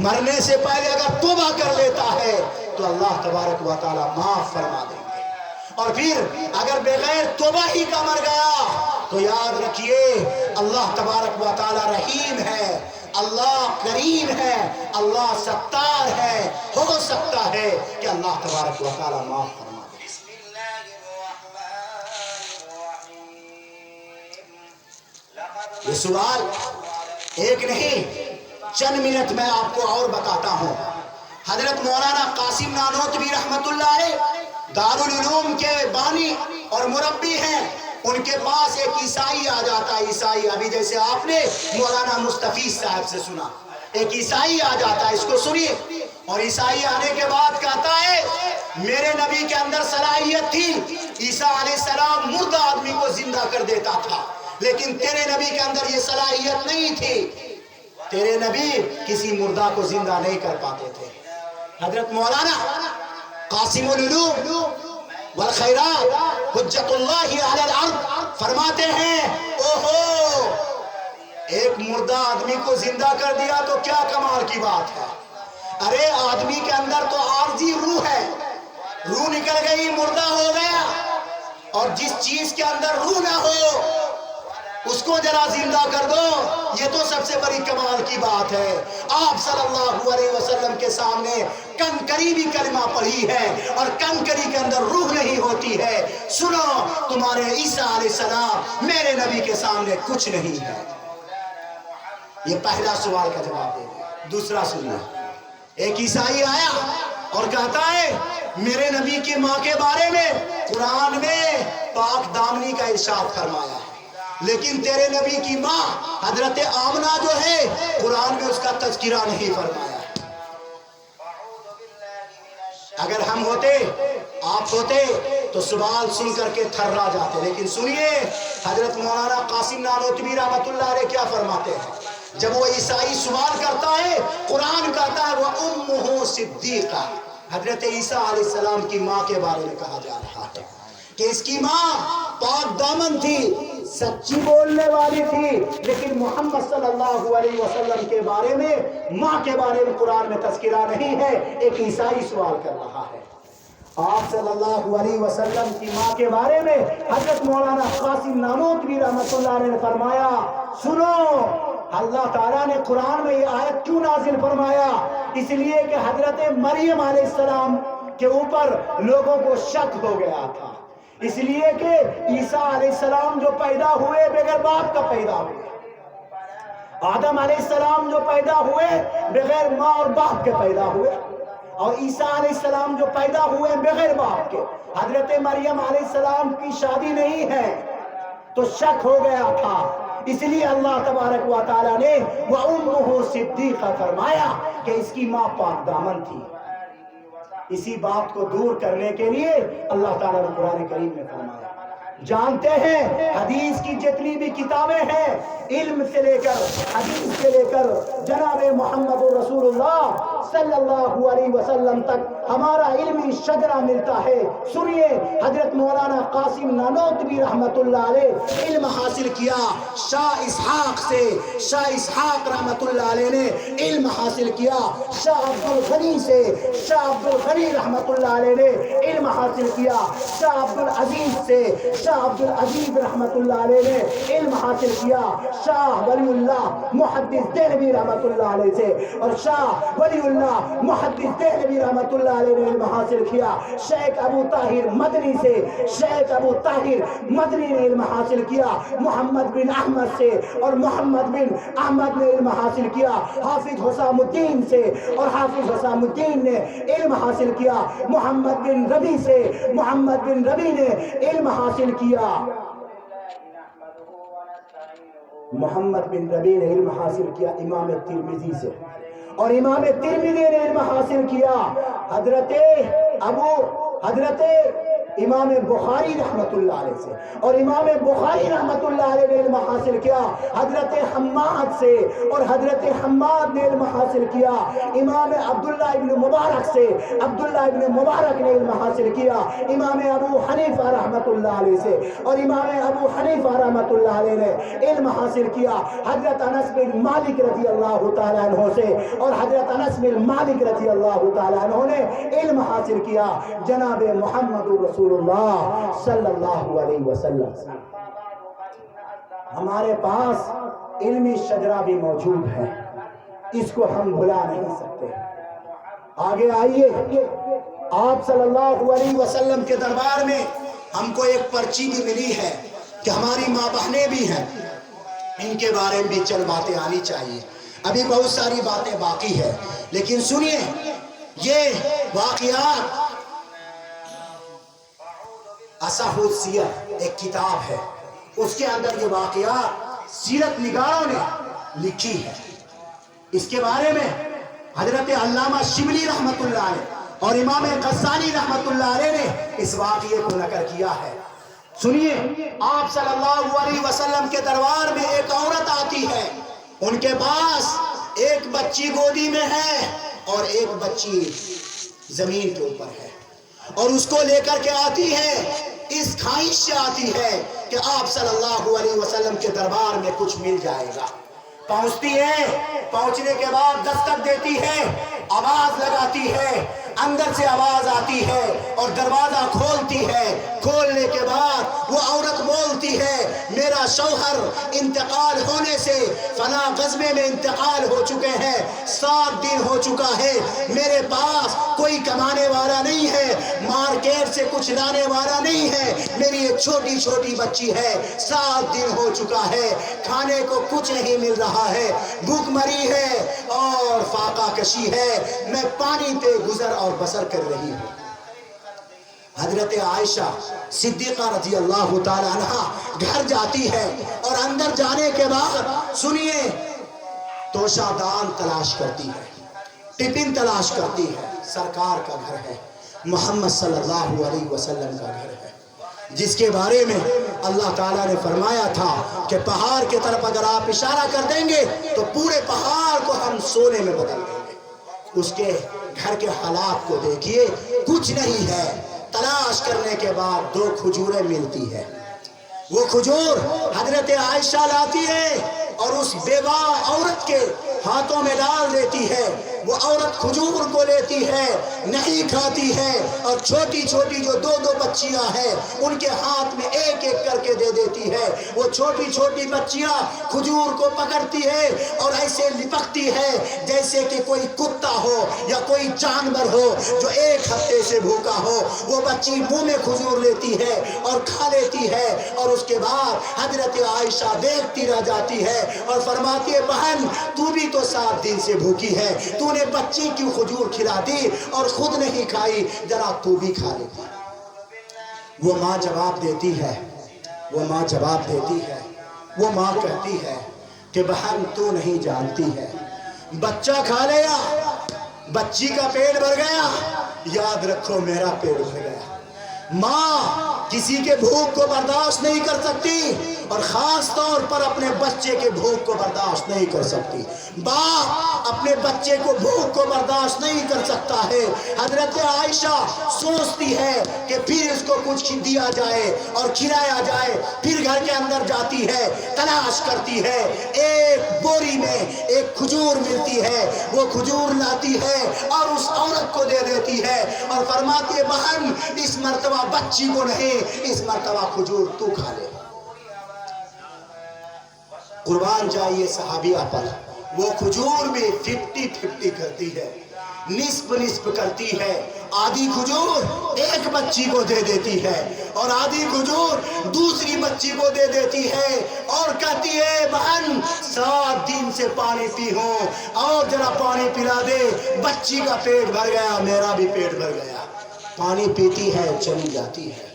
A: مرنے سے پہلے اگر توبہ کر لیتا ہے تو اللہ تبارک و تعالیٰ معاف فرما دیں گے، اور پھر اگر بغیر توبہ ہی کا مر گیا تو یاد رکھیے اللہ تبارک و تعالیٰ رحیم ہے، اللہ کریم ہے، اللہ ستار ہے. ہو سکتا ہے کہ اللہ تبارک و تعالیٰ معاف فرما دے. یہ سوال ایک نہیں چند منٹ میں آپ کو اور بتاتا ہوں. حضرت مولانا قاسم نانوتوی رحمت اللہ علیہ دارالعلوم کے بانی اور مربی ہیں. ان کے پاس ایک عیسائی آ جاتا ہے، عیسائی ابھی جیسے آپ نے مولانا مستفیض صاحب سے سنا، ایک عیسائی آ جاتا ہے، اس کو سنیے. اور عیسائی آنے کے بعد کہتا ہے میرے نبی کے اندر صلاحیت تھی، عیسیٰ علیہ السلام مردہ آدمی کو زندہ کر دیتا تھا، لیکن تیرے نبی کے اندر یہ صلاحیت نہیں تھی، تیرے نبی کسی مردہ کو زندہ نہیں کر پاتے تھے. حضرت مولانا قاسم العلوم والخیرات حجت اللہ علی الارض فرماتے ہیں اوہو ایک مردہ آدمی کو زندہ کر دیا تو کیا کمال کی بات ہے. ارے آدمی کے اندر تو عارضی روح ہے، روح نکل گئی مردہ ہو گیا، اور جس چیز کے اندر روح نہ ہو اس کو ذرا زندہ کر دو، یہ تو سب سے بڑی کمال کی بات ہے. آپ صلی اللہ علیہ وسلم کے سامنے کنکری بھی کلمہ پڑھی ہے اور کنکری کے اندر روح نہیں ہوتی ہے. سنو تمہارے عیسیٰ علیہ السلام میرے نبی کے سامنے کچھ نہیں ہے. یہ پہلا سوال کا جواب دے. دوسرا سننا، ایک عیسائی آیا اور کہتا ہے میرے نبی کی ماں کے بارے میں قرآن میں پاک دامنی کا ارشاد فرمایا ہے، لیکن تیرے نبی کی ماں حضرت آمنہ جو ہے قرآن میں اس کا تذکرہ نہیں فرمایا. اگر ہم ہوتے، آپ ہوتے تو سوال سن کر کے تھرا جاتے. لیکن سنیے حضرت مولانا قاسم نانوتوی رحمت اللہ علیہ کیا فرماتے ہیں. جب وہ عیسائی سوال کرتا ہے قرآن کہتا ہے وَأُمُّهُ صِدِّيقَةٌ. حضرت عیسیٰ علیہ السلام کی ماں کے بارے میں کہا جا رہا ہے کہ اس کی ماں پاک دامن تھی، سچی بولنے والی تھی، لیکن محمد صلی اللہ علیہ وسلم کے بارے میں ماں کے بارے میں قرآن میں تذکرہ نہیں ہے. ایک عیسائی سوال کر رہا ہے. آپ صلی اللہ علیہ وسلم کی ماں کے بارے میں حضرت مولانا قاسم نانوتوی رحمۃ اللہ علیہ نے فرمایا، سنو اللہ تعالیٰ نے قرآن میں یہ آیت کیوں نازل فرمایا؟ اس لیے کہ حضرت مریم علیہ السلام کے اوپر لوگوں کو شک ہو گیا تھا، اس لیے کہ عیسیٰ علیہ السلام جو پیدا ہوئے بغیر باپ کا پیدا ہوئے، آدم علیہ السلام جو پیدا ہوئے بغیر ماں اور باپ کے پیدا ہوئے، اور عیسیٰ علیہ السلام جو پیدا ہوئے بغیر باپ کے۔ حضرت مریم علیہ السلام کی شادی نہیں ہے تو شک ہو گیا تھا، اس لیے اللہ تبارک و تعالیٰ نے وَأُمُّهُ صِدِّیقَہ فرمایا کہ اس کی ماں پاک دامن تھی۔ اسی بات کو دور کرنے کے لیے اللہ تعالیٰ نے قرآن کریم میں فرمایا۔ جانتے ہیں حدیث کی جتنی بھی کتابیں ہیں، علم سے لے کر حدیث سے لے کر جناب محمد رسول اللہ صلی اللہ علیہ وسلم تک ہمارا علمی شجرہ ملتا ہے۔ سنیے حضرت مولانا قاسم نانوتوی رحمت اللہ علیہ علم حاصل کیا شاہ اسحاق سے، شاہ اسحاق رحمت اللہ علیہ نے علم حاصل کیا شاہ عبد الغنی سے، شاہ عبد الغنی رحمت اللہ علیہ نے علم حاصل کیا شاہ عبد العزیز سے، شاہ عبد العزیز رحمت اللہ علیہ نے علم حاصل کیا شاہ ولی اللہ محدث دہلوی رحمت اللہ علیہ سے، اور شاہ ولی اللہ محدث دہلوی رحمت اللہ علیہ نے علم حاصل کیا شیخ ابو طاہر مدنی سے، شیخ ابو طاہر مدنی نے علم حاصل کیا محمد بن احمد سے، اور محمد بن احمد نے علم حاصل کیا حافظ حسام الدین سے، اور حافظ حسام الدین نے علم حاصل کیا محمد بن ربی سے، محمد بن ربی نے علم حاصل کیا محمد بن ربی نے علم حاصل کیا امام ترمذی سے، اور امام ترمذی نے علم حاصل کیا حضرت امام بخاری رحمت اللہ علیہ سے، اور امام بخاری رحمت اللہ علیہ نے علم حاصل کیا حضرت حماد سے، اور حضرت حماد نے علم حاصل کیا امام عبداللہ ابن مبارک سے، عبداللہ ابن مبارک نے علم حاصل کیا امام ابو حنیفہ رحمت اللہ علیہ سے، اور امام ابو حنیفہ رحمت اللہ علیہ نے علم حاصل کیا حضرت انس بن مالک رضی اللہ تعالیٰ عنہ سے، اور حضرت انس بن مالک رضی اللہ تعالیٰ عنہ نے علم حاصل کیا جناب محمد رسول اللہ صلی اللہ علیہ وسلم۔ ہمارے پاس علمی شجرہ بھی موجود ہے، اس کو ہم بھلا نہیں سکتے۔ آگے آئیے، آپ صلی اللہ علیہ وسلم کے دربار میں ہم کو ایک پرچی بھی ملی ہے کہ ہماری ماں بہنیں بھی ہیں، ان کے بارے میں بھی چند باتیں آنی چاہیے۔ ابھی بہت ساری باتیں باقی ہے، لیکن سنیے، یہ واقعات اصح السیر ایک کتاب ہے، اس کے اندر یہ واقعات سیرت نگاروں نے لکھی ہے۔ اس کے بارے میں حضرت علامہ شبلی رحمت اللہ علیہ اور امام غزالی رحمت اللہ علیہ نے اس واقعے کو نقل کیا ہے۔ سنیے، آپ صلی اللہ علیہ وسلم کے دربار میں ایک عورت آتی ہے، ان کے پاس ایک بچی گودی میں ہے اور ایک بچی زمین کے اوپر ہے، اور اس کو لے کر کے آتی ہے، اس خواہش سے آتی ہے کہ آپ صلی اللہ علیہ وسلم کے دربار میں کچھ مل جائے گا۔ پہنچتی ہے، پہنچنے کے بعد دستک دیتی ہے، آواز لگاتی ہے، اندر سے آواز آتی ہے اور دروازہ کھولتی ہے۔ کھولنے کے بعد وہ عورت بولتی ہے، میرا شوہر انتقال ہونے سے فلاں غزوے میں انتقال ہو چکے ہیں، 7 دن ہو چکا ہے، میرے پاس کوئی کمانے والا نہیں ہے، مارکیٹ سے کچھ لانے والا نہیں ہے، میری ایک چھوٹی چھوٹی بچی ہے، 7 دن ہو چکا ہے، کھانے کو کچھ نہیں مل رہا ہے، بھوک مری ہے اور فاقہ کشی ہے، میں پانی پہ گزر اور بسر کر رہی ہوں۔ حضرت عائشہ صدیقہ رضی اللہ تعالی عنہ گھر جاتی ہے، اور اندر جانے کے بعد سنیے، توشہ دان تلاش کرتی ہے، ٹفن تلاش کرتی ہے۔ سرکار کا گھر ہے، محمد صلی اللہ علیہ وسلم کا گھر ہے، جس کے بارے میں اللہ تعالیٰ نے فرمایا تھا کہ پہاڑ کی طرف اگر آپ اشارہ کر دیں گے تو پورے پہاڑ کو ہم سونے میں بدل دیں گے۔ اس کے گھر کے حالات کو دیکھیے، کچھ نہیں ہے، تلاش کرنے کے بعد 2 کھجوریں ملتی ہے، وہ کھجور حضرت عائشہ لاتی ہے اور اس بیوہ عورت کے ہاتھوں میں ڈال دیتی ہے، وہ عورت کھجور کو لیتی ہے، نہیں کھاتی ہے، اور چھوٹی چھوٹی جو دو دو بچیاں ہیں ان کے ہاتھ میں ایک ایک کر کے دے دیتی ہے۔ وہ چھوٹی چھوٹی بچیاں کھجور کو پکڑتی ہے اور ایسے لپکتی ہے جیسے کہ کوئی کتا ہو یا کوئی جانور ہو جو ایک ہفتے سے بھوکا ہو۔ وہ بچی منہ میں کھجور لیتی ہے اور کھا لیتی ہے، اور اس کے بعد حضرت عائشہ دیکھتی رہ جاتی ہے اور فرماتی ہے بہن تو بھی تو 7 دن سے بھوکی ہے، تو نے بچی کیوں کھجور کھلا دی اور خود نہیں کھائی، ذرا تو بھی کھا لیتی۔ وہ ماں جواب دیتی ہے، وہ ماں جواب دیتی ہے، وہ ماں کہتی ہے کہ بہن تو نہیں جانتی ہے، بچہ کھا لیا، بچی کا پیٹ بھر گیا، یاد رکھو میرا پیٹ بھر گیا۔ ماں کسی کے بھوک کو برداشت نہیں کر سکتی، اور خاص طور پر اپنے بچے کے بھوک کو برداشت نہیں کر سکتی۔ باپ اپنے بچے کو بھوک کو برداشت نہیں کر سکتا ہے۔ حضرت عائشہ سوچتی ہے کہ پھر اس کو کچھ دیا جائے اور کھلایا جائے، پھر گھر کے اندر جاتی ہے، تلاش کرتی ہے، ایک بوری میں ایک کھجور ملتی ہے، وہ کھجور لاتی ہے اور اس عورت کو دے دیتی ہے اور فرماتی ہے بہن اس مرتبہ بچی کو نہیں، اس مرتبہ کھجور تو کھا لے۔ قربان جائیے صحابیہ پر، وہ کھجور بھی 50-50 کرتی ہے، نصف نصف کرتی ہے۔ آدھی کھجور ایک بچی کو دے دیتی ہے اور آدھی کھجور دوسری بچی کو دے دیتی ہے، اور کہتی ہے بہن 7 دن سے پانی پی ہوں اور ذرا پانی پلا دے، بچی کا پیٹ بھر گیا، میرا بھی پیٹ بھر گیا۔ پانی پیتی ہے، چلی جاتی ہے۔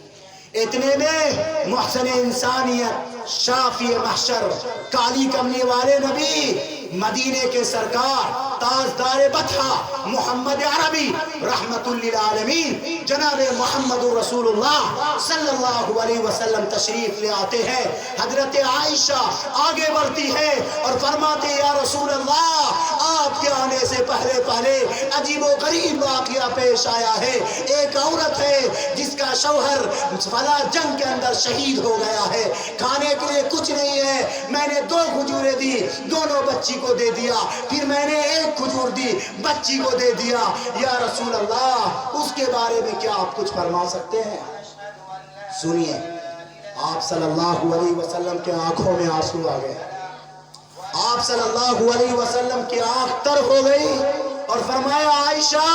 A: اتنے میں محسن انسانیت، شافی محشر، کالی کملی والے نبی، مدینے کے سرکار، تاجدار بطحہ، محمد عربی رحمت للعالمین، جناب محمد رسول اللہ صلی اللہ علیہ وسلم تشریف لے آتے ہیں۔ حضرت عائشہ آگے بڑھتی ہے اور فرماتے یا رسول اللہ آپ کے آنے سے پہلے پہلے عجیب و غریب واقعہ پیش آیا ہے۔ ایک عورت ہے جس کا شوہر فلاں جنگ کے اندر شہید ہو گیا ہے، کھانے کے لیے کچھ نہیں ہے، میں نے 2 کھجوریں دی، دونوں بچی کو دے دیا، پھر میں نے 1 کھجور دی، بچی کو دے دیا۔ یا رسول اللہ اس کے بارے میں کیا آپ کچھ فرما سکتے ہیں؟ سنیے، آپ صلی اللہ علیہ وسلم کے آنکھوں میں آنسو آ گئے، آپ صلی اللہ علیہ وسلم کی آنکھ تر ہو گئی اور فرمایا عائشہ،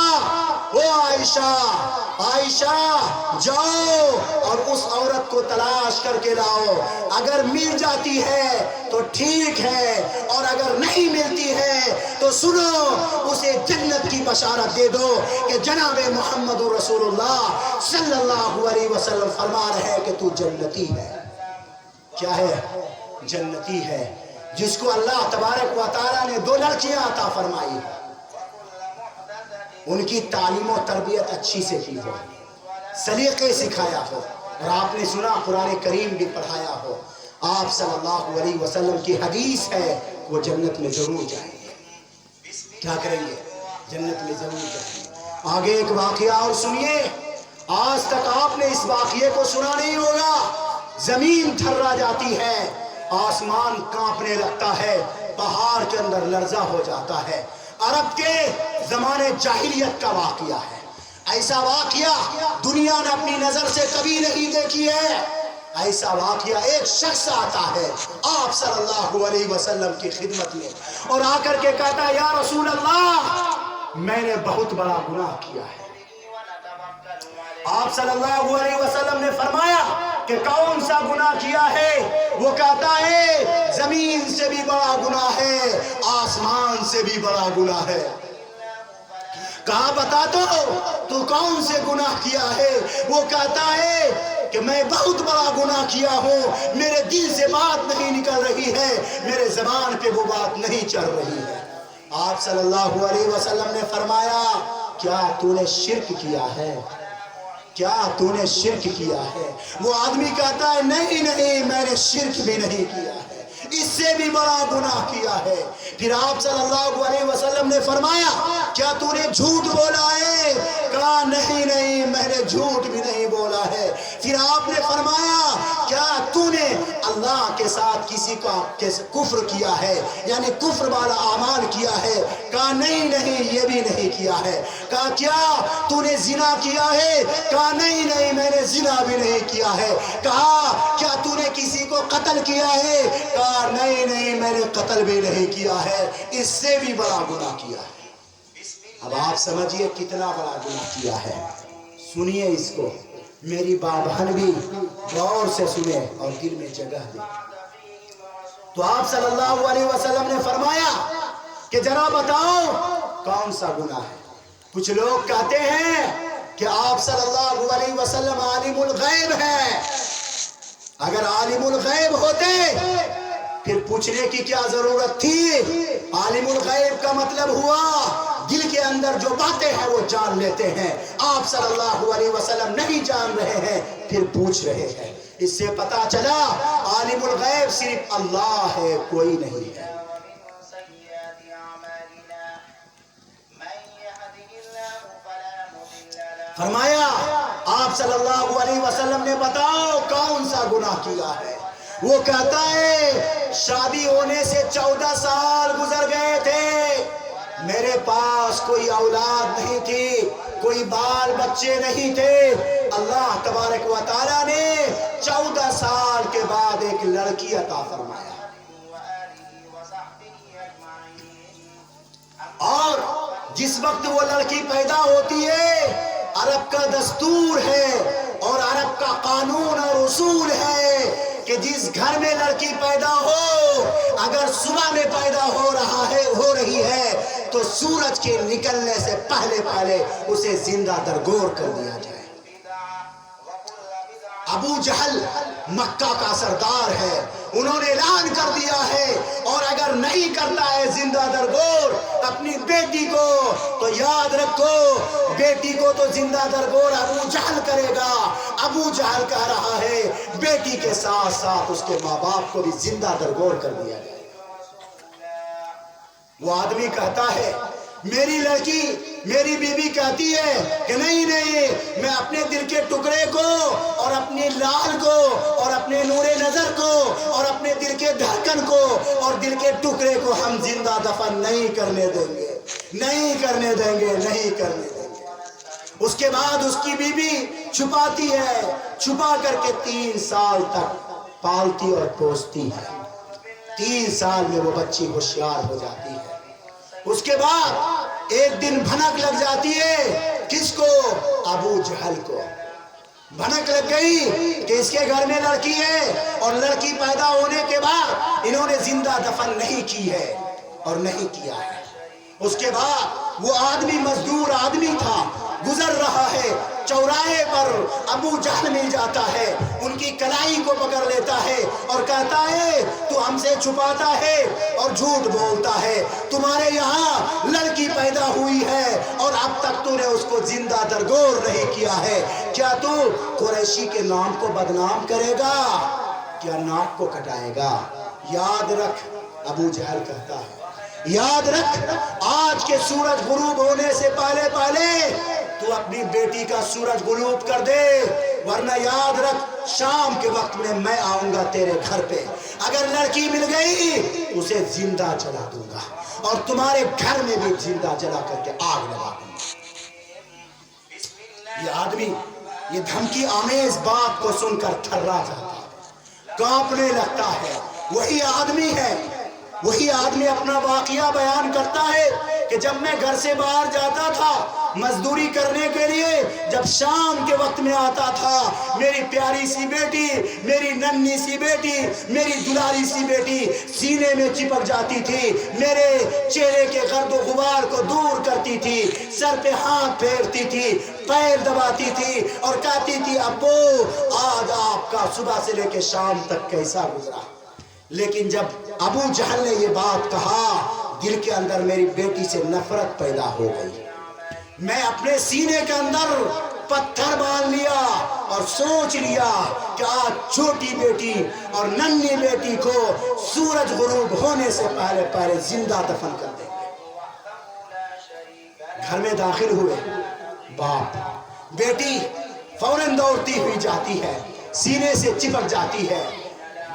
A: او عائشہ، عائشہ جاؤ اور اس عورت کو تلاش کر کے لاؤ، اگر مل جاتی ہے تو ٹھیک ہے، اور اگر نہیں ملتی ہے تو سنو اسے جنت کی بشارت دے دو کہ جناب محمد رسول اللہ صلی اللہ علیہ وسلم فرما رہے ہیں کہ تو جنتی ہے۔ کیا ہے؟ جنتی ہے، جس کو اللہ تبارک و تعالیٰ نے 2 لڑکیاں عطا فرمائی، ان کی تعلیم و تربیت اچھی سے کی ہو، سلیقے سکھایا ہو، اور آپ نے سنا قرآن کریم بھی پڑھایا ہو، آپ صلی اللہ علیہ وسلم کی حدیث ہے وہ جنت میں ضرور جائیں گے۔ کیا کریں گے؟ جنت میں ضرور جائیں گے۔ آگے ایک واقعہ اور سنیے، آج تک آپ نے اس واقعے کو سنا نہیں ہوگا۔ زمین تھرا جاتی ہے، آسمان کانپنے لگتا ہے، پہاڑ کے اندر لرزہ ہو جاتا ہے۔ عرب کے زمانے جاہلیت کا واقعہ ہے، ایسا واقعہ دنیا نے اپنی نظر سے کبھی نہیں دیکھی ہے۔ ایسا واقعہ ایک شخص آتا ہے آپ صلی اللہ علیہ وسلم کی خدمت میں اور آ کر کے کہتا ہے یا رسول اللہ میں نے بہت بڑا گناہ کیا ہے۔ آپ صلی اللہ علیہ وسلم نے فرمایا کہ کون سا گناہ کیا ہے؟ وہ کہتا ہے زمین سے بھی بڑا گناہ ہے، آسمان سے بھی بڑا گناہ ہے۔ کہا بتا تو کون سے گناہ کیا ہے؟ وہ کہتا ہے کہ میں بہت بڑا گناہ کیا ہوں، میرے دل سے بات نہیں نکل رہی ہے، میرے زبان پہ وہ بات نہیں چل رہی ہے۔ آپ صلی اللہ علیہ وسلم نے فرمایا کیا تو نے شرک کیا ہے؟ کیا تو نے شرک کیا ہے؟ وہ آدمی کہتا ہے نہیں میں نے شرک بھی نہیں کیا ہے، اس سے بھی بڑا گناہ کیا ہے۔ پھر آپ صلی اللہ علیہ وسلم نے فرمایا کیا تو نے جھوٹ بولا ہے؟ کہا نہیں میں نے جھوٹ بھی نہیں بولا ہے۔ پھر آپ نے فرمایا کیا تو نے اللہ کے ساتھ کسی کا کفر کیا ہے، یعنی کفر والا اعمال کیا ہے؟ کہا نہیں نہیں یہ بھی نہیں کیا ہے۔ کہا کیا تو نے زنا کیا ہے؟ کہا نہیں نہیں میں نے زنا بھی نہیں کیا ہے۔ کہا کیا تو نے کسی کو قتل کیا ہے؟ کہا نہیں نہیں میں نے قتل بھی نہیں کیا ہے، اس سے بھی بڑا گناہ کیا ہے۔ اب آپ سمجھئے کتنا بڑا گناہ کیا ہے۔ سنیے اس کو، میری بہن بھی غور سے سنے اور دل میں جگہ دے۔ تو آپ صلی اللہ علیہ وسلم نے فرمایا کہ ذرا بتاؤ کون سا گناہ ہے؟ کچھ لوگ کہتے ہیں کہ آپ صلی اللہ علیہ وسلم عالم الغیب ہے۔ اگر عالم الغیب ہوتے پھر پوچھنے کی کیا ضرورت تھی؟ عالم الغیب کا مطلب ہوا دل کے اندر جو باتیں ہیں وہ جان لیتے ہیں۔ آپ صلی اللہ علیہ وسلم نہیں جان رہے ہیں پھر پوچھ رہے ہیں۔ اس سے پتا چلا عالم الغیب صرف اللہ ہے، کوئی نہیں ہے۔ فرمایا آپ صلی اللہ علیہ وسلم نے بتاؤ کون سا گناہ کیا ہے؟ وہ کہتا ہے شادی ہونے سے 14 سال گزر گئے تھے، میرے پاس کوئی اولاد نہیں تھی، کوئی بال بچے نہیں تھے۔ اللہ تبارک و تعالیٰ نے 14 سال کے بعد ایک لڑکی عطا فرمایا، اور جس وقت وہ لڑکی پیدا ہوتی ہے عرب کا دستور ہے اور عرب کا قانون اور اصول ہے کہ جس گھر میں لڑکی پیدا ہو، اگر صبح میں پیدا ہو رہی ہے تو سورج کے نکلنے سے پہلے اسے زندہ درگور کر دیا جائے۔ ابو جہل مکہ کا سردار ہے، انہوں نے اعلان کر دیا ہے، اور اگر نہیں کرتا ہے زندہ درگور اپنی بیٹی کو تو یاد رکھو بیٹی کو تو زندہ درگور ابو جہل کرے گا۔ ابو جہل کہہ رہا ہے بیٹی کے ساتھ ساتھ اس کے ماں باپ کو بھی زندہ درگور کر دیا جائے۔ وہ آدمی کہتا ہے میری لڑکی، میری بیوی کہتی ہے کہ نہیں نہیں میں اپنے دل کے ٹکڑے کو اور اپنی لال کو اور اپنے نور نظر کو اور اپنے دل کے دھڑکن کو اور دل کے ٹکڑے کو ہم زندہ دفن نہیں کرنے دیں گے، نہیں کرنے دیں گے، نہیں کرنے دیں گے۔ اس کے بعد اس کی بیوی چھپاتی ہے، چھپا کر کے 3 سال تک پالتی اور پوستی ہے۔ 3 سال میں وہ بچی ہوشیار ہو جاتی ہے۔ اس کے بعد ایک دن بھنک لگ جاتی ہے، کس کو؟ ابو جہل کو بھنک لگ گئی کہ اس کے گھر میں لڑکی ہے، اور لڑکی پیدا ہونے کے بعد انہوں نے زندہ دفن نہیں کی ہے اور نہیں کیا ہے۔ اس کے بعد وہ آدمی مزدور آدمی تھا، گزر رہا ہے، چوراہے پر ابو جہل مل جاتا ہے، ان کی کلائی کو پکڑ لیتا ہے اور کہتا ہے تو ہم سے چھپاتا ہے اور جھوٹ بولتا ہے، تمہارے یہاں لڑکی پیدا ہوئی ہے اور اب تک تو نے اس کو زندہ درگور نہیں کیا ہے، کیا تو قریشی کے نام کو بدنام کرے گا؟ کیا ناک کو کٹائے گا؟ یاد رکھ، ابو جہل کہتا ہے یاد رکھ آج کے سورج غروب ہونے سے پہلے تو اپنی بیٹی کا سورج غروب کر دے، ورنہ یاد رکھ شام کے وقت میں آؤں گا تیرے گھر پہ، اگر لڑکی مل گئی اسے زندہ جلا دوں گا اور تمہارے گھر میں بھی زندہ جلا کر کے آگ لگا دوں گا۔ یہ آدمی یہ دھمکی آمیز بات کو سن کر تھرا جاتا ہے، کانپنے لگتا ہے۔ وہی آدمی اپنا واقعہ بیان کرتا ہے کہ جب میں گھر سے باہر جاتا تھا مزدوری کرنے کے لیے، جب شام کے وقت میں آتا تھا، میری پیاری سی بیٹی، میری ننھی سی بیٹی، میری دلاری سی بیٹی سینے میں چپک جاتی تھی، میرے چہرے کے گرد و غبار کو دور کرتی تھی، سر پہ ہاتھ پھیرتی تھی، پیر دباتی تھی اور کہتی تھی ابو آج آپ کا صبح سے لے کے شام تک کیسا گزرا؟ لیکن جب ابو جہل نے یہ بات کہا، دل کے اندر میری بیٹی سے نفرت پیدا ہو گئی۔ میں اپنے سینے کے اندر پتھر باندھ لیا اور سوچ لیا کہ آج چھوٹی بیٹی اور ننھی بیٹی کو سورج غروب ہونے سے پہلے زندہ دفن کر دیں گے۔ گھر میں داخل ہوئے باپ، بیٹی فوراً دوڑتی ہوئی جاتی ہے، سینے سے چپک جاتی ہے،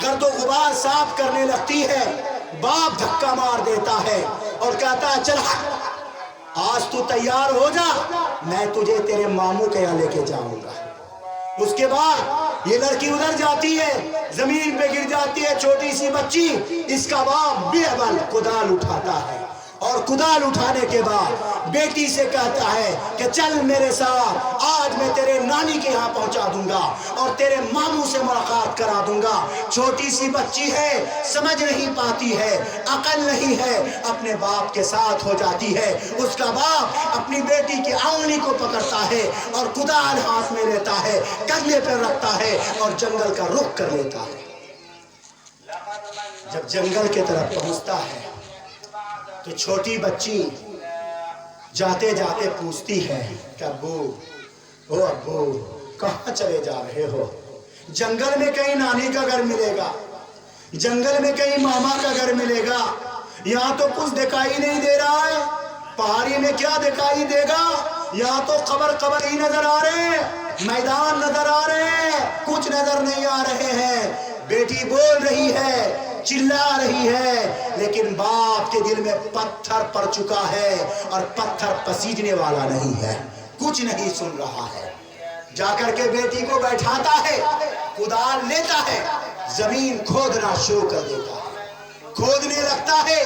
A: گرد و غبار صاف کرنے لگتی ہے، باپ دھکا مار دیتا ہے اور کہتا ہے چل آج تو تیار ہو جا، میں تجھے تیرے ماموں کے یہاں لے کے جاؤں گا۔ اس کے بعد یہ لڑکی ادھر جاتی ہے، زمین پہ گر جاتی ہے چھوٹی سی بچی، اس کا باپ بے عمل کدال اٹھاتا ہے اور کدال اٹھانے کے بعد بیٹی سے کہتا ہے کہ چل میرے ساتھ، آج میں تیرے نانی کے یہاں پہنچا دوں گا اور تیرے ماموں سے ملاقات کرا دوں گا۔ چھوٹی سی بچی ہے، سمجھ نہیں پاتی ہے، عقل نہیں ہے، اپنے باپ کے ساتھ ہو جاتی ہے۔ اس کا باپ اپنی بیٹی کی انگلی کو پکڑتا ہے اور کدال ہاتھ میں لیتا ہے، کندھے پہ رکھتا ہے اور جنگل کا رخ کر لیتا ہے۔ جب جنگل کے طرف پہنچتا ہے تو چھوٹی بچی جاتے جاتے پوچھتی ہے کہ ابو کہاں چلے جا رہے ہو؟ جنگل میں کہیں نانی کا گھر ملے گا، جنگل میں کہیں ماما کا گھر ملے گا، یہاں تو کچھ دکھائی نہیں دے رہا ہے، پہاڑی میں کیا دکھائی دے گا؟ یہاں تو قبر ہی نظر آ رہے ہیں، میدان نظر آ رہے ہیں، کچھ نظر نہیں آ رہے ہیں۔ بیٹی بول رہی ہے، چلا رہی ہے، لیکن باپ کے دل میں پتھر پڑ چکا ہے اور پتھر پسیجنے والا نہیں ہے، کچھ نہیں سن رہا ہے۔ جا کر کے بیٹی کو بیٹھاتا ہے، کدال لیتا ہے، زمین کھودنا شروع کر دیتا ہے، کھودنے لگتا ہے،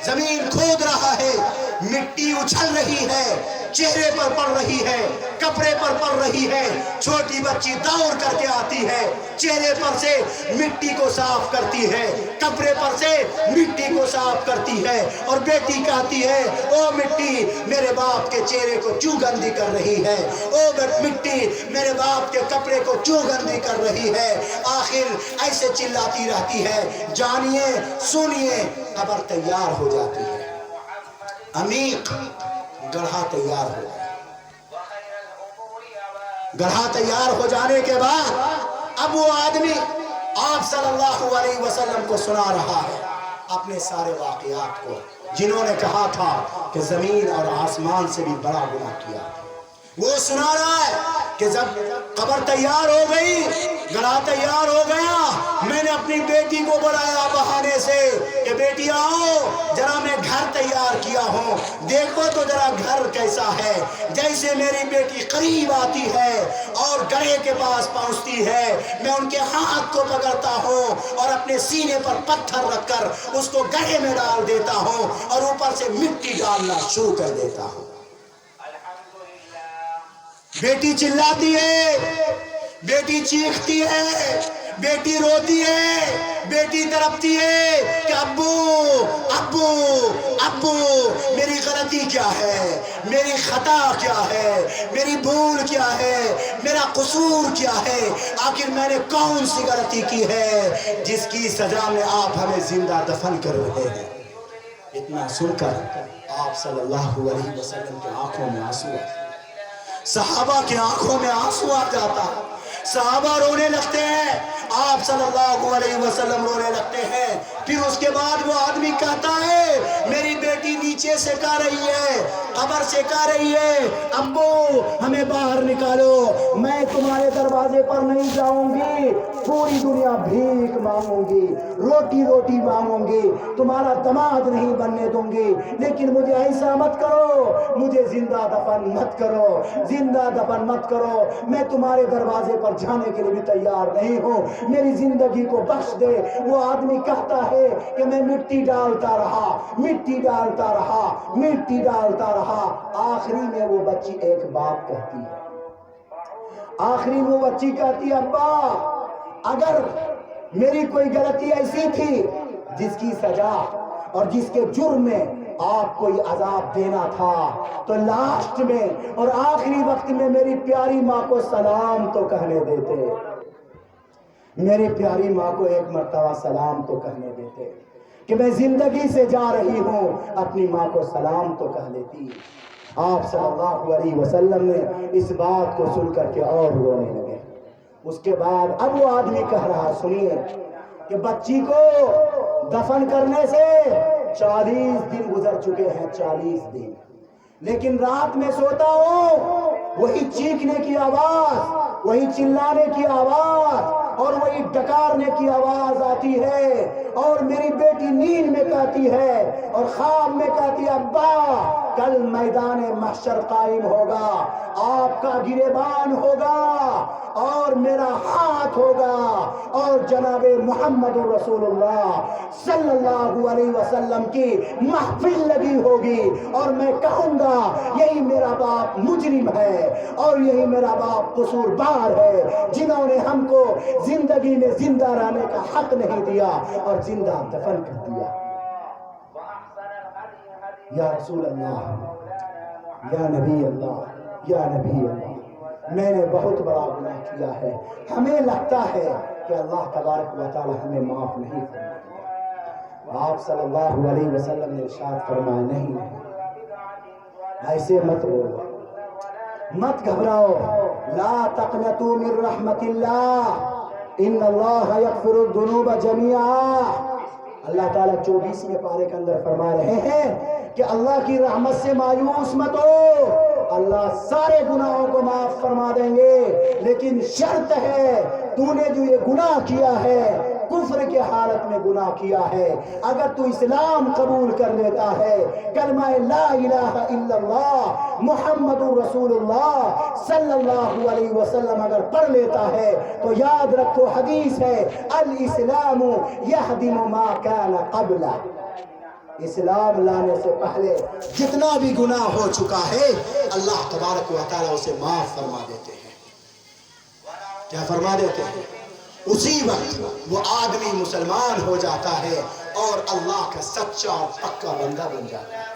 A: زمین کھود رہا ہے، مٹی اچھل رہی ہے، چہرے پر پڑ رہی ہے، کپڑے پر پڑ رہی ہے۔ چھوٹی بچی دوڑ کر کے آتی ہے، چہرے پر سے مٹی کو صاف کرتی ہے، کپڑے پر سے مٹی کو صاف کرتی ہے اور بیٹی کہتی ہے او مٹی میرے باپ کے چہرے کو کیوں گندی کر رہی ہے، او مٹی میرے باپ کے کپڑے کو کیوں گندی کر رہی ہے۔ آخر ایسے چلاتی رہتی ہے، جانیے سنیے، قبر تیار ہو جاتی ہے، عمیق گڑھا تیار ہو گیا۔ گڑھا تیار ہو جانے کے بعد اب وہ آدمی آپ صلی اللہ علیہ وسلم کو سنا رہا ہے اپنے سارے واقعات کو، جنہوں نے کہا تھا کہ زمین اور آسمان سے بھی بڑا گناہ کیا۔ وہ سنا رہا ہے کہ جب قبر تیار ہو گئی، گڑھا تیار ہو گیا، میں نے اپنی بیٹی کو بلایا بہانے سے کہ بیٹی آؤ ذرا میں گھر تیار کیا ہوں، دیکھو تو ذرا گھر کیسا ہے۔ جیسے میری بیٹی قریب آتی ہے اور گڑھے کے پاس پہنچتی ہے، میں ان کے ہاتھ کو پکڑتا ہوں اور اپنے سینے پر پتھر رکھ کر اس کو گڑھے میں ڈال دیتا ہوں اور اوپر سے مٹی ڈالنا شروع کر دیتا ہوں۔ بیٹی چلاتی ہے، بیٹی چیختی ہے، بیٹی روتی ہے، بیٹی تڑپتی ہے کہ ابو ابو ابو میری غلطی کیا ہے، میری خطا کیا ہے، میری بھول کیا ہے، میرا قصور کیا ہے، آخر میں نے کون سی غلطی کی ہے جس کی سزا میں آپ ہمیں زندہ دفن کر رہے ہیں۔ اتنا سن کر آپ صلی اللہ علیہ وسلم کے آنکھوں میں آنسو آتے، صحابہ کی آنکھوں میں آنسو آ جاتا، صحابہ رونے لگتے ہیں، آپ صلی اللہ علیہ وسلم رونے لگتے ہیں۔ پھر اس کے بعد وہ آدمی کہتا ہے میری بیٹی نیچے سے کہہ رہی ہے، قبر سے کہہ رہی ہے ابو ہمیں باہر نکالو، میں تمہارے دروازے پر نہیں جاؤں گی، پوری دنیا بھیک مانگوں گی، روٹی روٹی مانگوں گی، تمہارا دماد نہیں بننے دوں گی، لیکن مجھے ایسا مت کرو، مجھے زندہ دفن مت کرو، زندہ دفن مت کرو، میں تمہارے دروازے پر جانے کے لیے بھی تیار نہیں ہوں، میری زندگی کو بخش دے۔ وہ آدمی کہتا ہے کہ میں مٹی ڈالتا رہا، مٹی ڈالتا رہا، مٹی ڈالتا رہا، آخری میں وہ بچی ایک بات کہتی ہے، آخری میں وہ بچی کہتی ہے ابا اگر میری کوئی غلطی ایسی تھی جس کی سزا اور جس کے جرم میں آپ کو یہ عذاب دینا تھا تو لاسٹ میں اور آخری وقت میں میری پیاری ماں کو سلام تو کہنے دیتے، میری پیاری ماں کو ایک مرتبہ سلام تو کہنے دیتے، کہ میں زندگی سے جا رہی ہوں اپنی ماں کو سلام تو کہہ لیتی۔ آپ صلی اللہ علیہ وسلم نے اس بات کو سن کر کے اور رونے لگے۔ اس کے بعد اب وہ آدمی کہہ رہا سنیے کہ بچی کو دفن کرنے سے 40 دن گزر چکے ہیں، 40 دن، لیکن رات میں سوتا ہوں وہی چیخنے کی آواز، وہی چلانے کی آواز، اور وہی ڈکارنے کی آواز آتی ہے اور میری بیٹی نیند میں کہتی ہے اور خواب میں کہتی ہے ابا کل میدان محشر قائم ہوگا، آپ کا گریبان ہوگا اور میرا ہاتھ ہوگا اور جناب محمد رسول اللہ صلی اللہ علیہ وسلم کی محفل لگی ہوگی اور میں کہوں گا یہی میرا باپ مجرم ہے اور یہی میرا باپ قصوروار ہے جنہوں نے ہم کو زندگی میں زندہ رہنے کا حق نہیں دیا اور زندہ دفن کر دیا۔ یا رسول اللہ، یا نبی اللہ، یا نبی اللہ، میں نے بہت بڑا گناہ کیا ہے۔ ہمیں لگتا ہے کہ اللہ تبارک و تعالی ہمیں معاف نہیں فرمائے۔ آپ صلی اللہ علیہ وسلم نے ارشاد فرمایا نہیں ایسے مت بولو، مت گھبراؤ، لا تقنطوا من رحمت اللہ ان اللہ یغفر الذنوب جميعا۔ اللہ تعالیٰ 24ویں پارے کے اندر فرما رہے ہیں کہ اللہ کی رحمت سے مایوس مت ہو، اللہ سارے گناہوں کو معاف فرما دیں گے، لیکن شرط ہے تو نے جو یہ گناہ کیا ہے کفر کے حالت میں گناہ کیا ہے، اگر تو اسلام قبول کر لیتا ہے، کلمہ لا الہ الا اللہ محمد رسول اللہ صلی اللہ علیہ وسلم اگر پڑھ لیتا ہے تو یاد رکھو حدیث ہے الاسلام یہدم ما کان قبلہ، اسلام لانے سے پہلے جتنا بھی گناہ ہو چکا ہے اللہ تبارک و تعالیٰ اسے معاف فرما دیتے ہیں۔ کیا فرما دیتے ہیں؟ اسی وقت وہ آدمی مسلمان ہو جاتا ہے اور اللہ کا سچا اور پکا بندہ بن جاتا ہے۔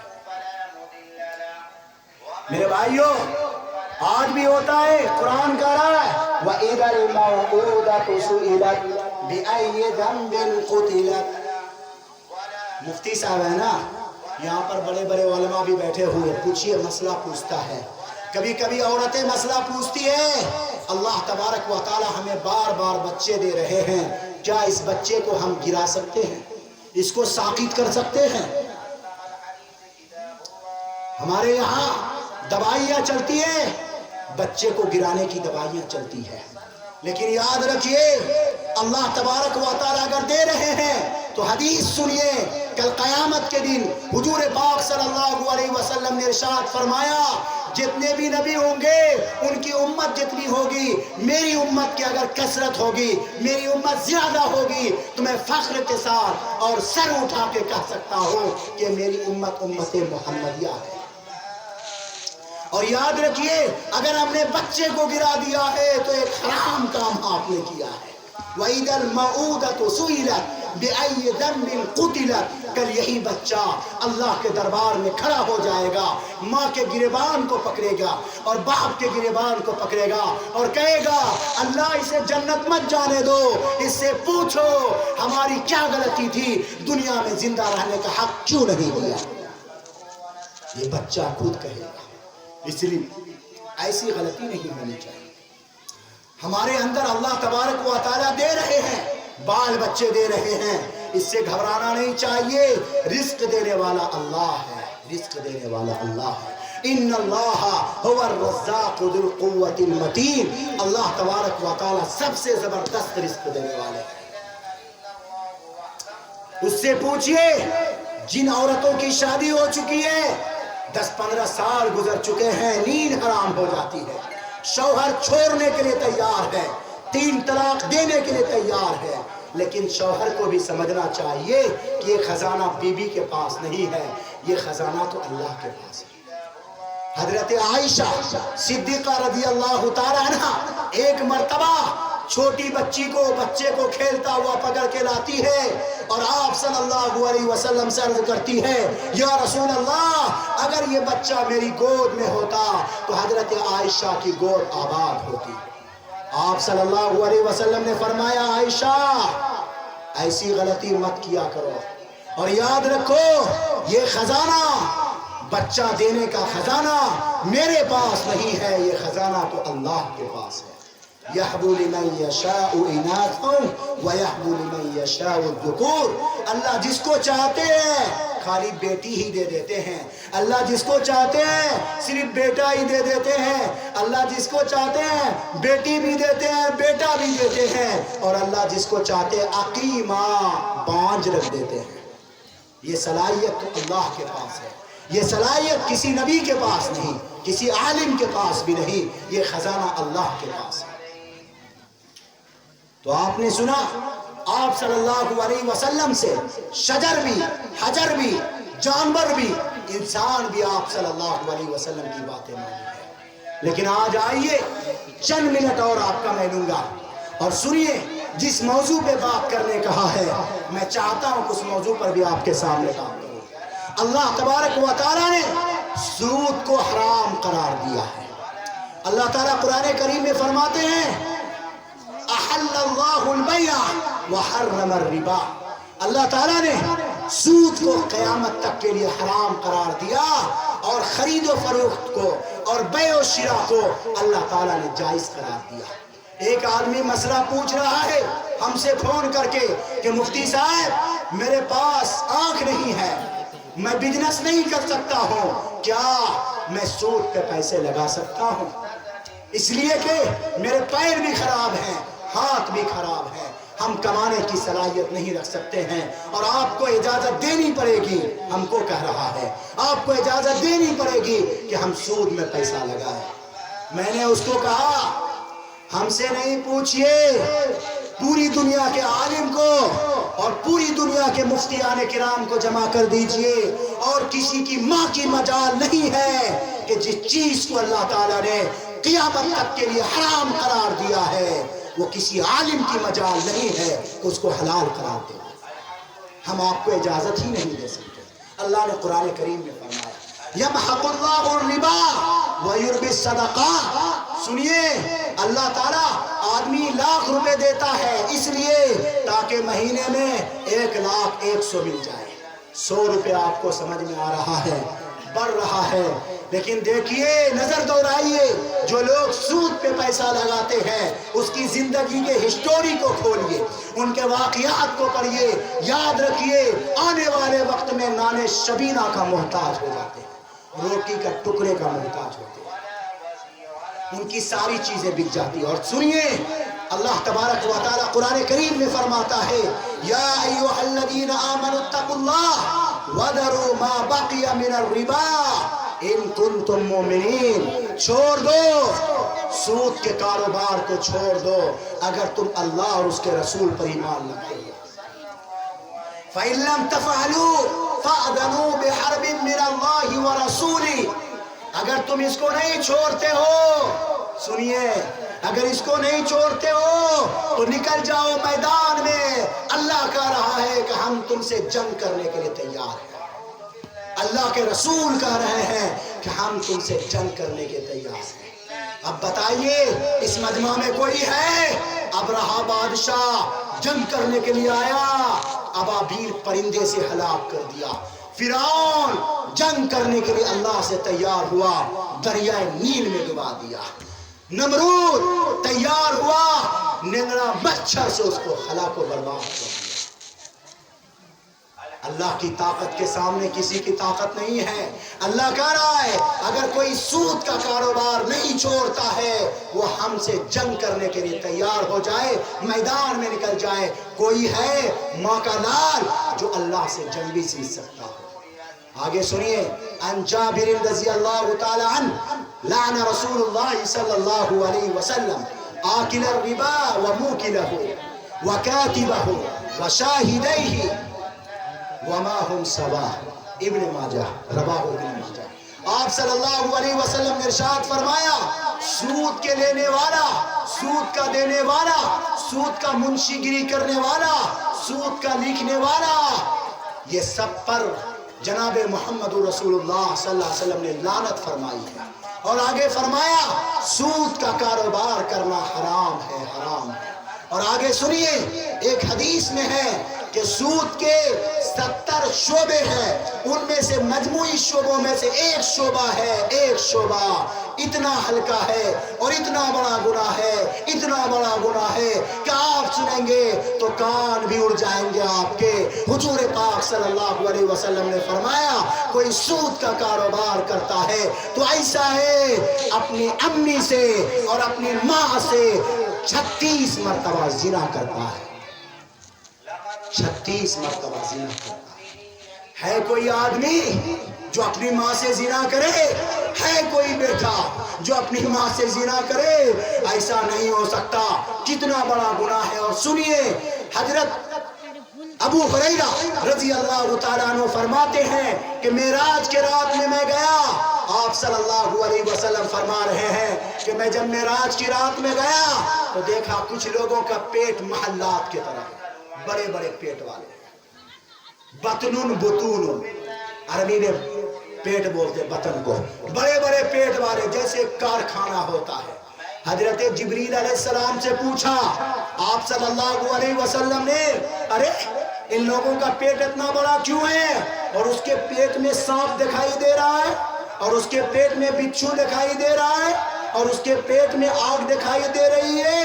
A: میرے بھائیوں، آج بھی ہوتا ہے، قرآن کہہ رہا ہے وَإِذَا الْمَوْءُودَةُ سُئِلَتْ بِأَيِّ ذَنبٍ قُتِلَتْ۔ مفتی صاحب ہے نا، یہاں پر بڑے بڑے علماء بھی بیٹھے ہوئے، پوچھئے مسئلہ پوچھتا ہے، کبھی کبھی عورتیں مسئلہ پوچھتی ہے، اللہ تبارک و تعالی ہمیں بار بار بچے دے رہے ہیں، کیا اس بچے کو ہم گرا سکتے ہیں، اس کو ساقط کر سکتے ہیں؟ ہمارے یہاں دوائیاں چلتی ہیں، بچے کو گرانے کی دوائیاں چلتی ہیں، لیکن یاد رکھیے اللہ تبارک و تعالی اگر دے رہے ہیں تو حدیث سنیے، کل قیامت کے دن حضور پاک صلی اللہ علیہ وسلم نے ارشاد فرمایا جتنے بھی نبی ہوں گے ان کی امت جتنی ہوگی، میری امت کی اگر کثرت ہوگی، میری امت زیادہ ہوگی تو میں فخر کے ساتھ اور سر اٹھا کے کہہ سکتا ہوں کہ میری امت امت محمدیہ ہے۔ اور یاد رکھیے اگر ہم نے بچے کو گرا دیا ہے تو ایک حرام کام آپ نے کیا ہے۔ وَإِذَا الْمَوْءُودَةُ سُئِلَتْ بِأَيِّ ذَنبٍ قُتِلَتْ، کل یہی بچہ اللہ کے دربار میں کھڑا ہو جائے گا، ماں کے گریبان کو پکڑے گا اور باپ کے گریبان کو پکڑے گا اور کہے گا اللہ اسے جنت مت جانے دو، اس سے پوچھو ہماری کیا غلطی تھی، دنیا میں زندہ رہنے کا حق کیوں نہیں دیا۔ یہ بچہ خود کہے گا، اس لیے ایسی غلطی نہیں ہونی چاہیے۔ ہمارے اندر اللہ تبارک و تعالیٰ دے رہے ہیں، بال بچے دے رہے ہیں، اس سے گھبرانا نہیں چاہیے، رزق دینے والا اللہ ہے، رزق دینے والا اللہ ہے۔ ان اللہ هو الرزاق ذو القوة المتین، اللہ تبارک و تعالیٰ سب سے زبردست رزق دینے والے ہیں۔ اس سے پوچھئے جن عورتوں کی شادی ہو چکی ہے، 10-15 سال گزر چکے ہیں، نیند حرام ہو جاتی ہے، شوہر چھوڑنے کے لیے تیار ہے، 3 طلاق دینے کے لیے تیار ہے، لیکن شوہر کو بھی سمجھنا چاہیے کہ یہ خزانہ بیوی کے پاس نہیں ہے، یہ خزانہ تو اللہ کے پاس ہے۔ حضرت عائشہ صدیقہ رضی اللہ تعالیٰ عنہ ایک مرتبہ چھوٹی بچے کو کھیلتا ہوا پکڑ کے لاتی ہے اور آپ صلی اللہ علیہ وسلم سے عرض کرتی ہے یا رسول اللہ اگر یہ بچہ میری گود میں ہوتا تو حضرت عائشہ کی گود آباد ہوتی۔ آپ صلی اللہ علیہ وسلم نے فرمایا عائشہ ایسی غلطی مت کیا کرو اور یاد رکھو یہ خزانہ بچہ دینے کا خزانہ میرے پاس نہیں ہے، یہ خزانہ تو اللہ کے پاس ہے۔ يَحْبُ لِمَنْ يَشَاءُ إِنَاثًا وَيَحْبُ لِمَنْ يَشَاءُ الذُّكُورَ، اللہ جس کو چاہتے ہیں خالی بیٹی ہی دے دیتے ہیں، اللہ جس کو چاہتے ہیں صرف بیٹا ہی دے دیتے ہیں، اللہ جس کو چاہتے ہیں بیٹی بھی دیتے ہیں بیٹا بھی دیتے ہیں، اور اللہ جس کو چاہتے ہیں عقیمہ بانج رکھ دیتے ہیں۔ یہ صلاحیت تو اللہ کے پاس ہے، یہ صلاحیت کسی نبی کے پاس نہیں، کسی عالم کے پاس بھی نہیں، یہ خزانہ اللہ کے پاس ہے۔ تو آپ نے سنا آپ صلی اللہ علیہ وسلم سے شجر بھی، حجر بھی، جانور بھی، انسان بھی آپ صلی اللہ علیہ وسلم کی باتیں مانی ہیں۔ لیکن آج آئیے چند منٹ اور آپ کا میں لوں گا، اور سنیے جس موضوع پہ بات کرنے کہا ہے میں چاہتا ہوں اس موضوع پر بھی آپ کے سامنے بات کروں۔ اللہ تبارک و تعالیٰ نے سود کو حرام قرار دیا ہے۔ اللہ تعالیٰ قرآن کریم میں فرماتے ہیں احل اللہ البیع وحرم الربا، اللہ تعالیٰ نے سود کو قیامت تک کے لیے حرام قرار دیا، اور خرید و فروخت کو اور بیع و شراء کو اللہ تعالیٰ نے جائز قرار دیا۔ ایک آدمی مسئلہ پوچھ رہا ہے ہم سے فون کر کے کہ مفتی صاحب میرے پاس آنکھ نہیں ہے، میں بزنس نہیں کر سکتا ہوں، کیا میں سود پہ پیسے لگا سکتا ہوں؟ اس لیے کہ میرے پیر بھی خراب ہیں، ہاتھ بھی خراب ہے، ہم کمانے کی صلاحیت نہیں رکھ سکتے ہیں، اور آپ کو اجازت دینی پڑے گی، ہم کو کہہ رہا ہے آپ کو اجازت دینی پڑے گی کہ ہم سود میں پیسہ لگائیں۔ میں نے اس کو کہا ہم سے نہیں پوچھئے، پوری دنیا کے عالم کو اور پوری دنیا کے مفتیان کرام کو جمع کر دیجئے، اور کسی کی ماں کی مجال نہیں ہے کہ جس چیز کو اللہ تعالیٰ نے قیامت تک کے لیے حرام قرار دیا ہے وہ کسی عالم کی مجال نہیں ہے کہ اس کو حلال قرار دے۔ ہم آپ کو اجازت ہی نہیں دے سکتے۔ اللہ نے قرآن کریم میں فرمایا یمحق اللہ الربا ویربی الصدقات، سنیے اللہ تعالیٰ آدمی لاکھ روپے دیتا ہے اس لیے تاکہ مہینے میں 1,00,100 مل جائے۔ 100 روپے آپ کو سمجھ میں آ رہا ہے، بڑھ رہا ہے، لیکن دیکھیے نظر دورائیے جو لوگ سود پہ پیسہ لگاتے ہیں اس کی زندگی کے ہسٹوری کو کھولیے، ان کے واقعات کو پڑھیے، یاد رکھیے آنے والے وقت میں نان شبینہ کا محتاج ہو جاتے ہیں، روٹی کا ٹکڑے کا محتاج ہوتے ہیں، ان کی ساری چیزیں بک جاتی ہیں۔ اور سنیے اللہ تبارک و تعالی قرآن کریم میں فرماتا ہے یا ایھا الذین آمنوا اتقوا اللہ وذروا ما بقی من الربا ان کنتم مومنین، چھوڑ دو سود کے کاروبار کو، چھوڑ دو اگر تم اللہ اور اس کے رسول پر ایمان رکھتے ہو۔ فَإِن لَّمْ تَفْعَلُوا فَأْذَنُوا بِحَرْبٍ مِّنَ اللَّهِ وَرَسُولِهِ، اگر تم اس کو نہیں چھوڑتے ہو، سنیے اگر اس کو نہیں چھوڑتے ہو تو نکل جاؤ میدان میں، اللہ کہہ رہا ہے کہ ہم تم سے جنگ کرنے کے لیے تیار ہیں، اللہ کے رسول کہہ رہے ہیں کہ ہم تم سے جنگ کرنے کے تیار ہیں۔ اب بتائیے اس مجمع میں کوئی ہے؟ ابرہہ بادشاہ جنگ کرنے کے لیے آیا، ابابیل پرندے سے ہلاک کر دیا، فرعون جنگ کرنے کے لیے اللہ سے تیار ہوا، دریائے نیل میں ڈبا دیا، نمرود تیار ہوا، نگڑا مچھر سے اس کو ہلاک و برباد کر دیا۔ اللہ کی طاقت کے سامنے کسی کی طاقت نہیں ہے۔ اللہ کہہ رہا ہے اگر کوئی سود کا کاروبار نہیں چھوڑتا ہے وہ ہم سے جنگ کرنے کے لیے تیار ہو جائے، میدان میں نکل جائے۔ کوئی ہے ماں کا لال جو اللہ سے جنگ بھی جیت سکتا ہو؟ آگے سنیے عن جابر رضی اللہ تعالی عنہ لعن رسول اللہ صلی اللہ علیہ وسلم آکل الربا وموکلہ وکاتبہ وشاہدیہ وما ہم سوا، ابن ماجہ، رواہ ابن ماجہ۔ آپ صلی اللہ علیہ وسلم نے ارشاد فرمایا سود کے لینے والا، سود کا دینے والا، سود کا منشی گیری کرنے والا، سود کا لکھنے والا، یہ سب پر جناب محمد رسول اللہ صلی اللہ علیہ وسلم نے لعنت فرمائی ہے، اور آگے فرمایا سود کا کاروبار کرنا حرام ہے، حرام ہے۔ اور آگے سنیے ایک حدیث میں ہے کہ سود کے 70 شعبے ہیں، ان میں سے مجموعی شعبوں میں سے ایک شعبہ ہے، ایک شعبہ اتنا ہلکا ہے اور اتنا بڑا گناہ ہے، اتنا بڑا گناہ ہے کہ آپ سنیں گے تو کان بھی اڑ جائیں گے آپ کے۔ حضور پاک صلی اللہ علیہ وسلم نے فرمایا کوئی سود کا کاروبار کرتا ہے تو ایسا ہے اپنی امی سے اور اپنی ماں سے 36 مرتبہ زنا کرتا ہے، 36 مرتبہ زنا کرتا ہے۔ کوئی آدمی جو اپنی ماں سے زنا کرے؟ ہے کوئی بیٹا جو اپنی ماں سے زنا کرے؟ ایسا نہیں ہو سکتا، کتنا بڑا گناہ ہے۔ اور سنیے، حضرت ابو ہریرہ رضی اللہ تعالیٰ عنہ فرماتے ہیں کہ معراج کے رات میں گیا، آپ صلی اللہ علیہ وسلم فرما رہے ہیں کہ میں جب معراج کی رات میں گیا تو دیکھا کچھ لوگوں کا پیٹ محلات کی طرح، بڑے بڑے پیٹ والے، بطنن بطون، عربی میں پیٹ بولتے بطن کو، بڑے بڑے پیٹ والے جیسے کارخانہ ہوتا ہے۔ حضرت جبریل علیہ السلام سے پوچھا آپ صلی اللہ علیہ وسلم نے، ارے ان لوگوں کا پیٹ اتنا بڑا کیوں ہے؟ اور اس کے پیٹ میں سانپ دکھائی دے رہا ہے، اور اس کے پیٹ میں بچھو دکھائی دے رہا ہے، اور اس کے پیٹ میں آگ دکھائی دے رہی ہے۔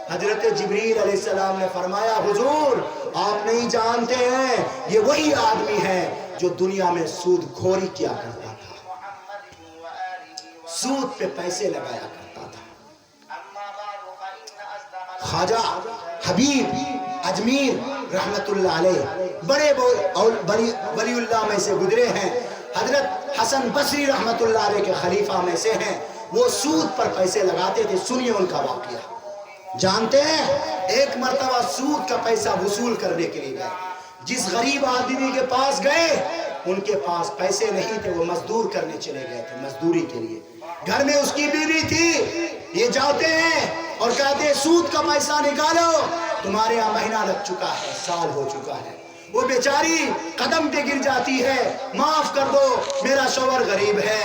A: حضرت جبریل علیہ السلام نے فرمایا حضور آپ نہیں جانتے ہیں، یہ وہی آدمی ہے جو دنیا میں سود خوری کیا کرتا تھا، سود پہ پیسے لگایا کرتا تھا۔ خواجہ حبیب اجمیر رحمت اللہ علیہ بڑے ولی اللہ میں سے گزرے ہیں، حضرت حسن بصری رحمت اللہ علیہ کے خلیفہ میں سے ہیں، وہ سود پر پیسے لگاتے تھے۔ سنیے ان کا واقعہ، جانتے ہیں ایک مرتبہ سود کا پیسہ وصول کرنے کے لیے گئے، جس غریب آدمی کے پاس گئے ان کے پاس پیسے نہیں تھے، وہ مزدور کرنے چلے گئے تھے، مزدوری کے لیے، گھر میں اس کی بیوی تھی، یہ جاتے ہیں اور کہتے ہیں سود کا پیسہ نکالو، تمہارے یہاں مہینہ لگ چکا ہے، سال ہو چکا ہے۔ وہ بیچاری قدم پہ گر جاتی ہے، معاف کر دو میرا شوہر غریب ہے،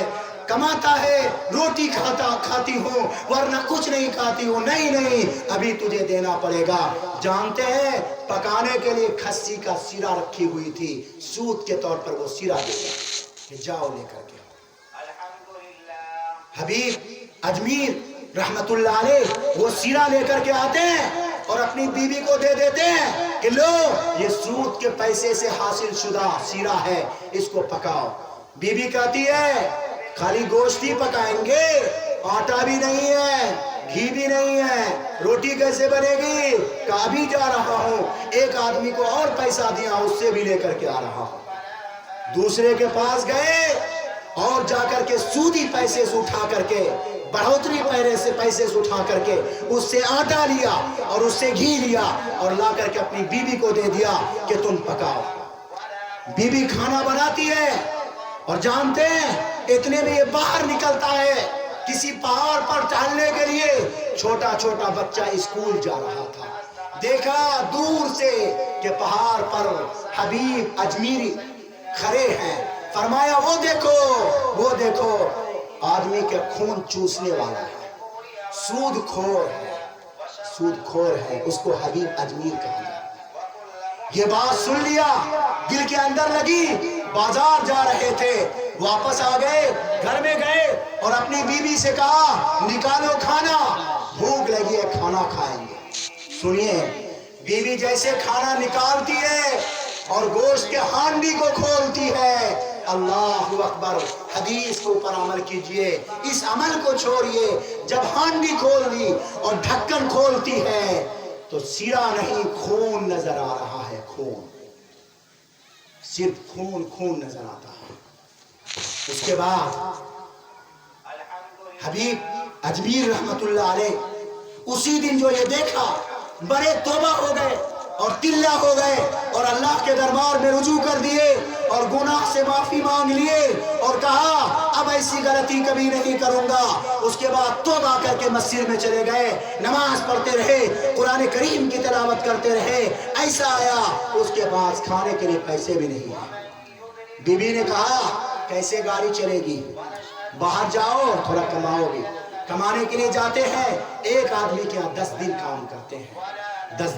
A: کماتا ہے، روٹی کھاتی ہوں ورنہ کچھ نہیں کھاتی ہوں، نہیں ابھی تجھے دینا پڑے گا۔ جانتے ہیں پکانے کے لیے کھسی کا سیرا رکھی ہوئی تھی، سود کے طور پر وہ سیرا دے گا کہ جاؤ لے کر کے۔ حبیب اجمیر رحمت اللہ علیہ وہ سیرا لے کر کے آتے ہیں اور اپنی بیوی کو دے دیتے ہیں کہ لو یہ سود کے پیسے سے حاصل شدہ سیرا ہے، اس کو پکاؤ۔ بیوی کہتی ہے خالی گوشت ہی پکائیں گے، آٹا بھی نہیں ہے، گھی بھی نہیں ہے، روٹی کیسے بنے گی؟ کہا بھی جا رہا ہوں، ایک آدمی کو اور پیسہ دیا اس سے بھی لے کر کے آ رہا ہوں۔ دوسرے کے پاس گئے اور جا کر کے سودی پیسے سے اٹھا کر کے، بڑھوتری پیسے سے اٹھا کر کے اس سے آٹا لیا اور اس سے گھی لیا اور لا کر کے اپنی بیوی کو دے دیا کہ تم پکاؤ۔ بیوی کھانا بناتی ہے اور جانتے ہیں اتنے میں یہ باہر نکلتا ہے کسی پہاڑ پر ٹہلنے کے لیے، چھوٹا چھوٹا بچہ اسکول جا رہا تھا، دیکھا دور سے کہ پہاڑ پر حبیب اجمیری کھڑے ہیں، فرمایا وہ دیکھو آدمی کے خون چوسنے والا ہے، سود خور ہے، اس کو حبیب اجمیر کہا جاتا ہے۔ یہ بات سن لیا، دل کے اندر لگی، بازار جا رہے تھے، واپس آ گئے، گھر میں گئے اور اپنی بیوی سے کہا نکالو کھانا، بھوک لگی ہے، کھانا کھائیں گے۔ سنیے، بیوی جیسے کھانا نکالتی ہے اور گوشت کے ہانڈی کو کھولتی ہے، اللہ اکبر، حدیث کے اوپر عمل کیجئے، اس عمل کو چھوڑیے، جب ہانڈی کھول دی اور ڈھکن کھولتی ہے تو سیرا نہیں خون نظر آ رہا ہے، خون، صرف خون نظر آتا ہے۔ اس کے بعد حبیب اجمیر رحمت اللہ علیہ اسی دن جو یہ دیکھا بڑے توبہ ہو گئے اور تلہ ہو گئے اور اللہ کے دربار میں رجوع کر دیے اور گناہ سے معافی مانگ لیے اور کہا اب ایسی غلطی کبھی نہیں کروں گا۔ اس کے بعد توبہ کر کے مسجد میں چلے گئے، نماز پڑھتے رہے، قرآن کریم کی تلاوت کرتے رہے۔ ایسا آیا اس کے پاس کھانے کے لیے پیسے بھی نہیں ہیں۔ بی بی نے کہا کیسے گاڑی چلے گی، باہر جاؤ تھوڑا کماؤ گے۔ کمانے کے لیے جاتے ہیں، ایک آدمی کے یہاں 10 دن کام کرتے ہیں، 10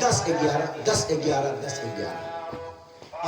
A: 10-11 10-11 10-11।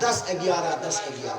A: 10-11 10-11।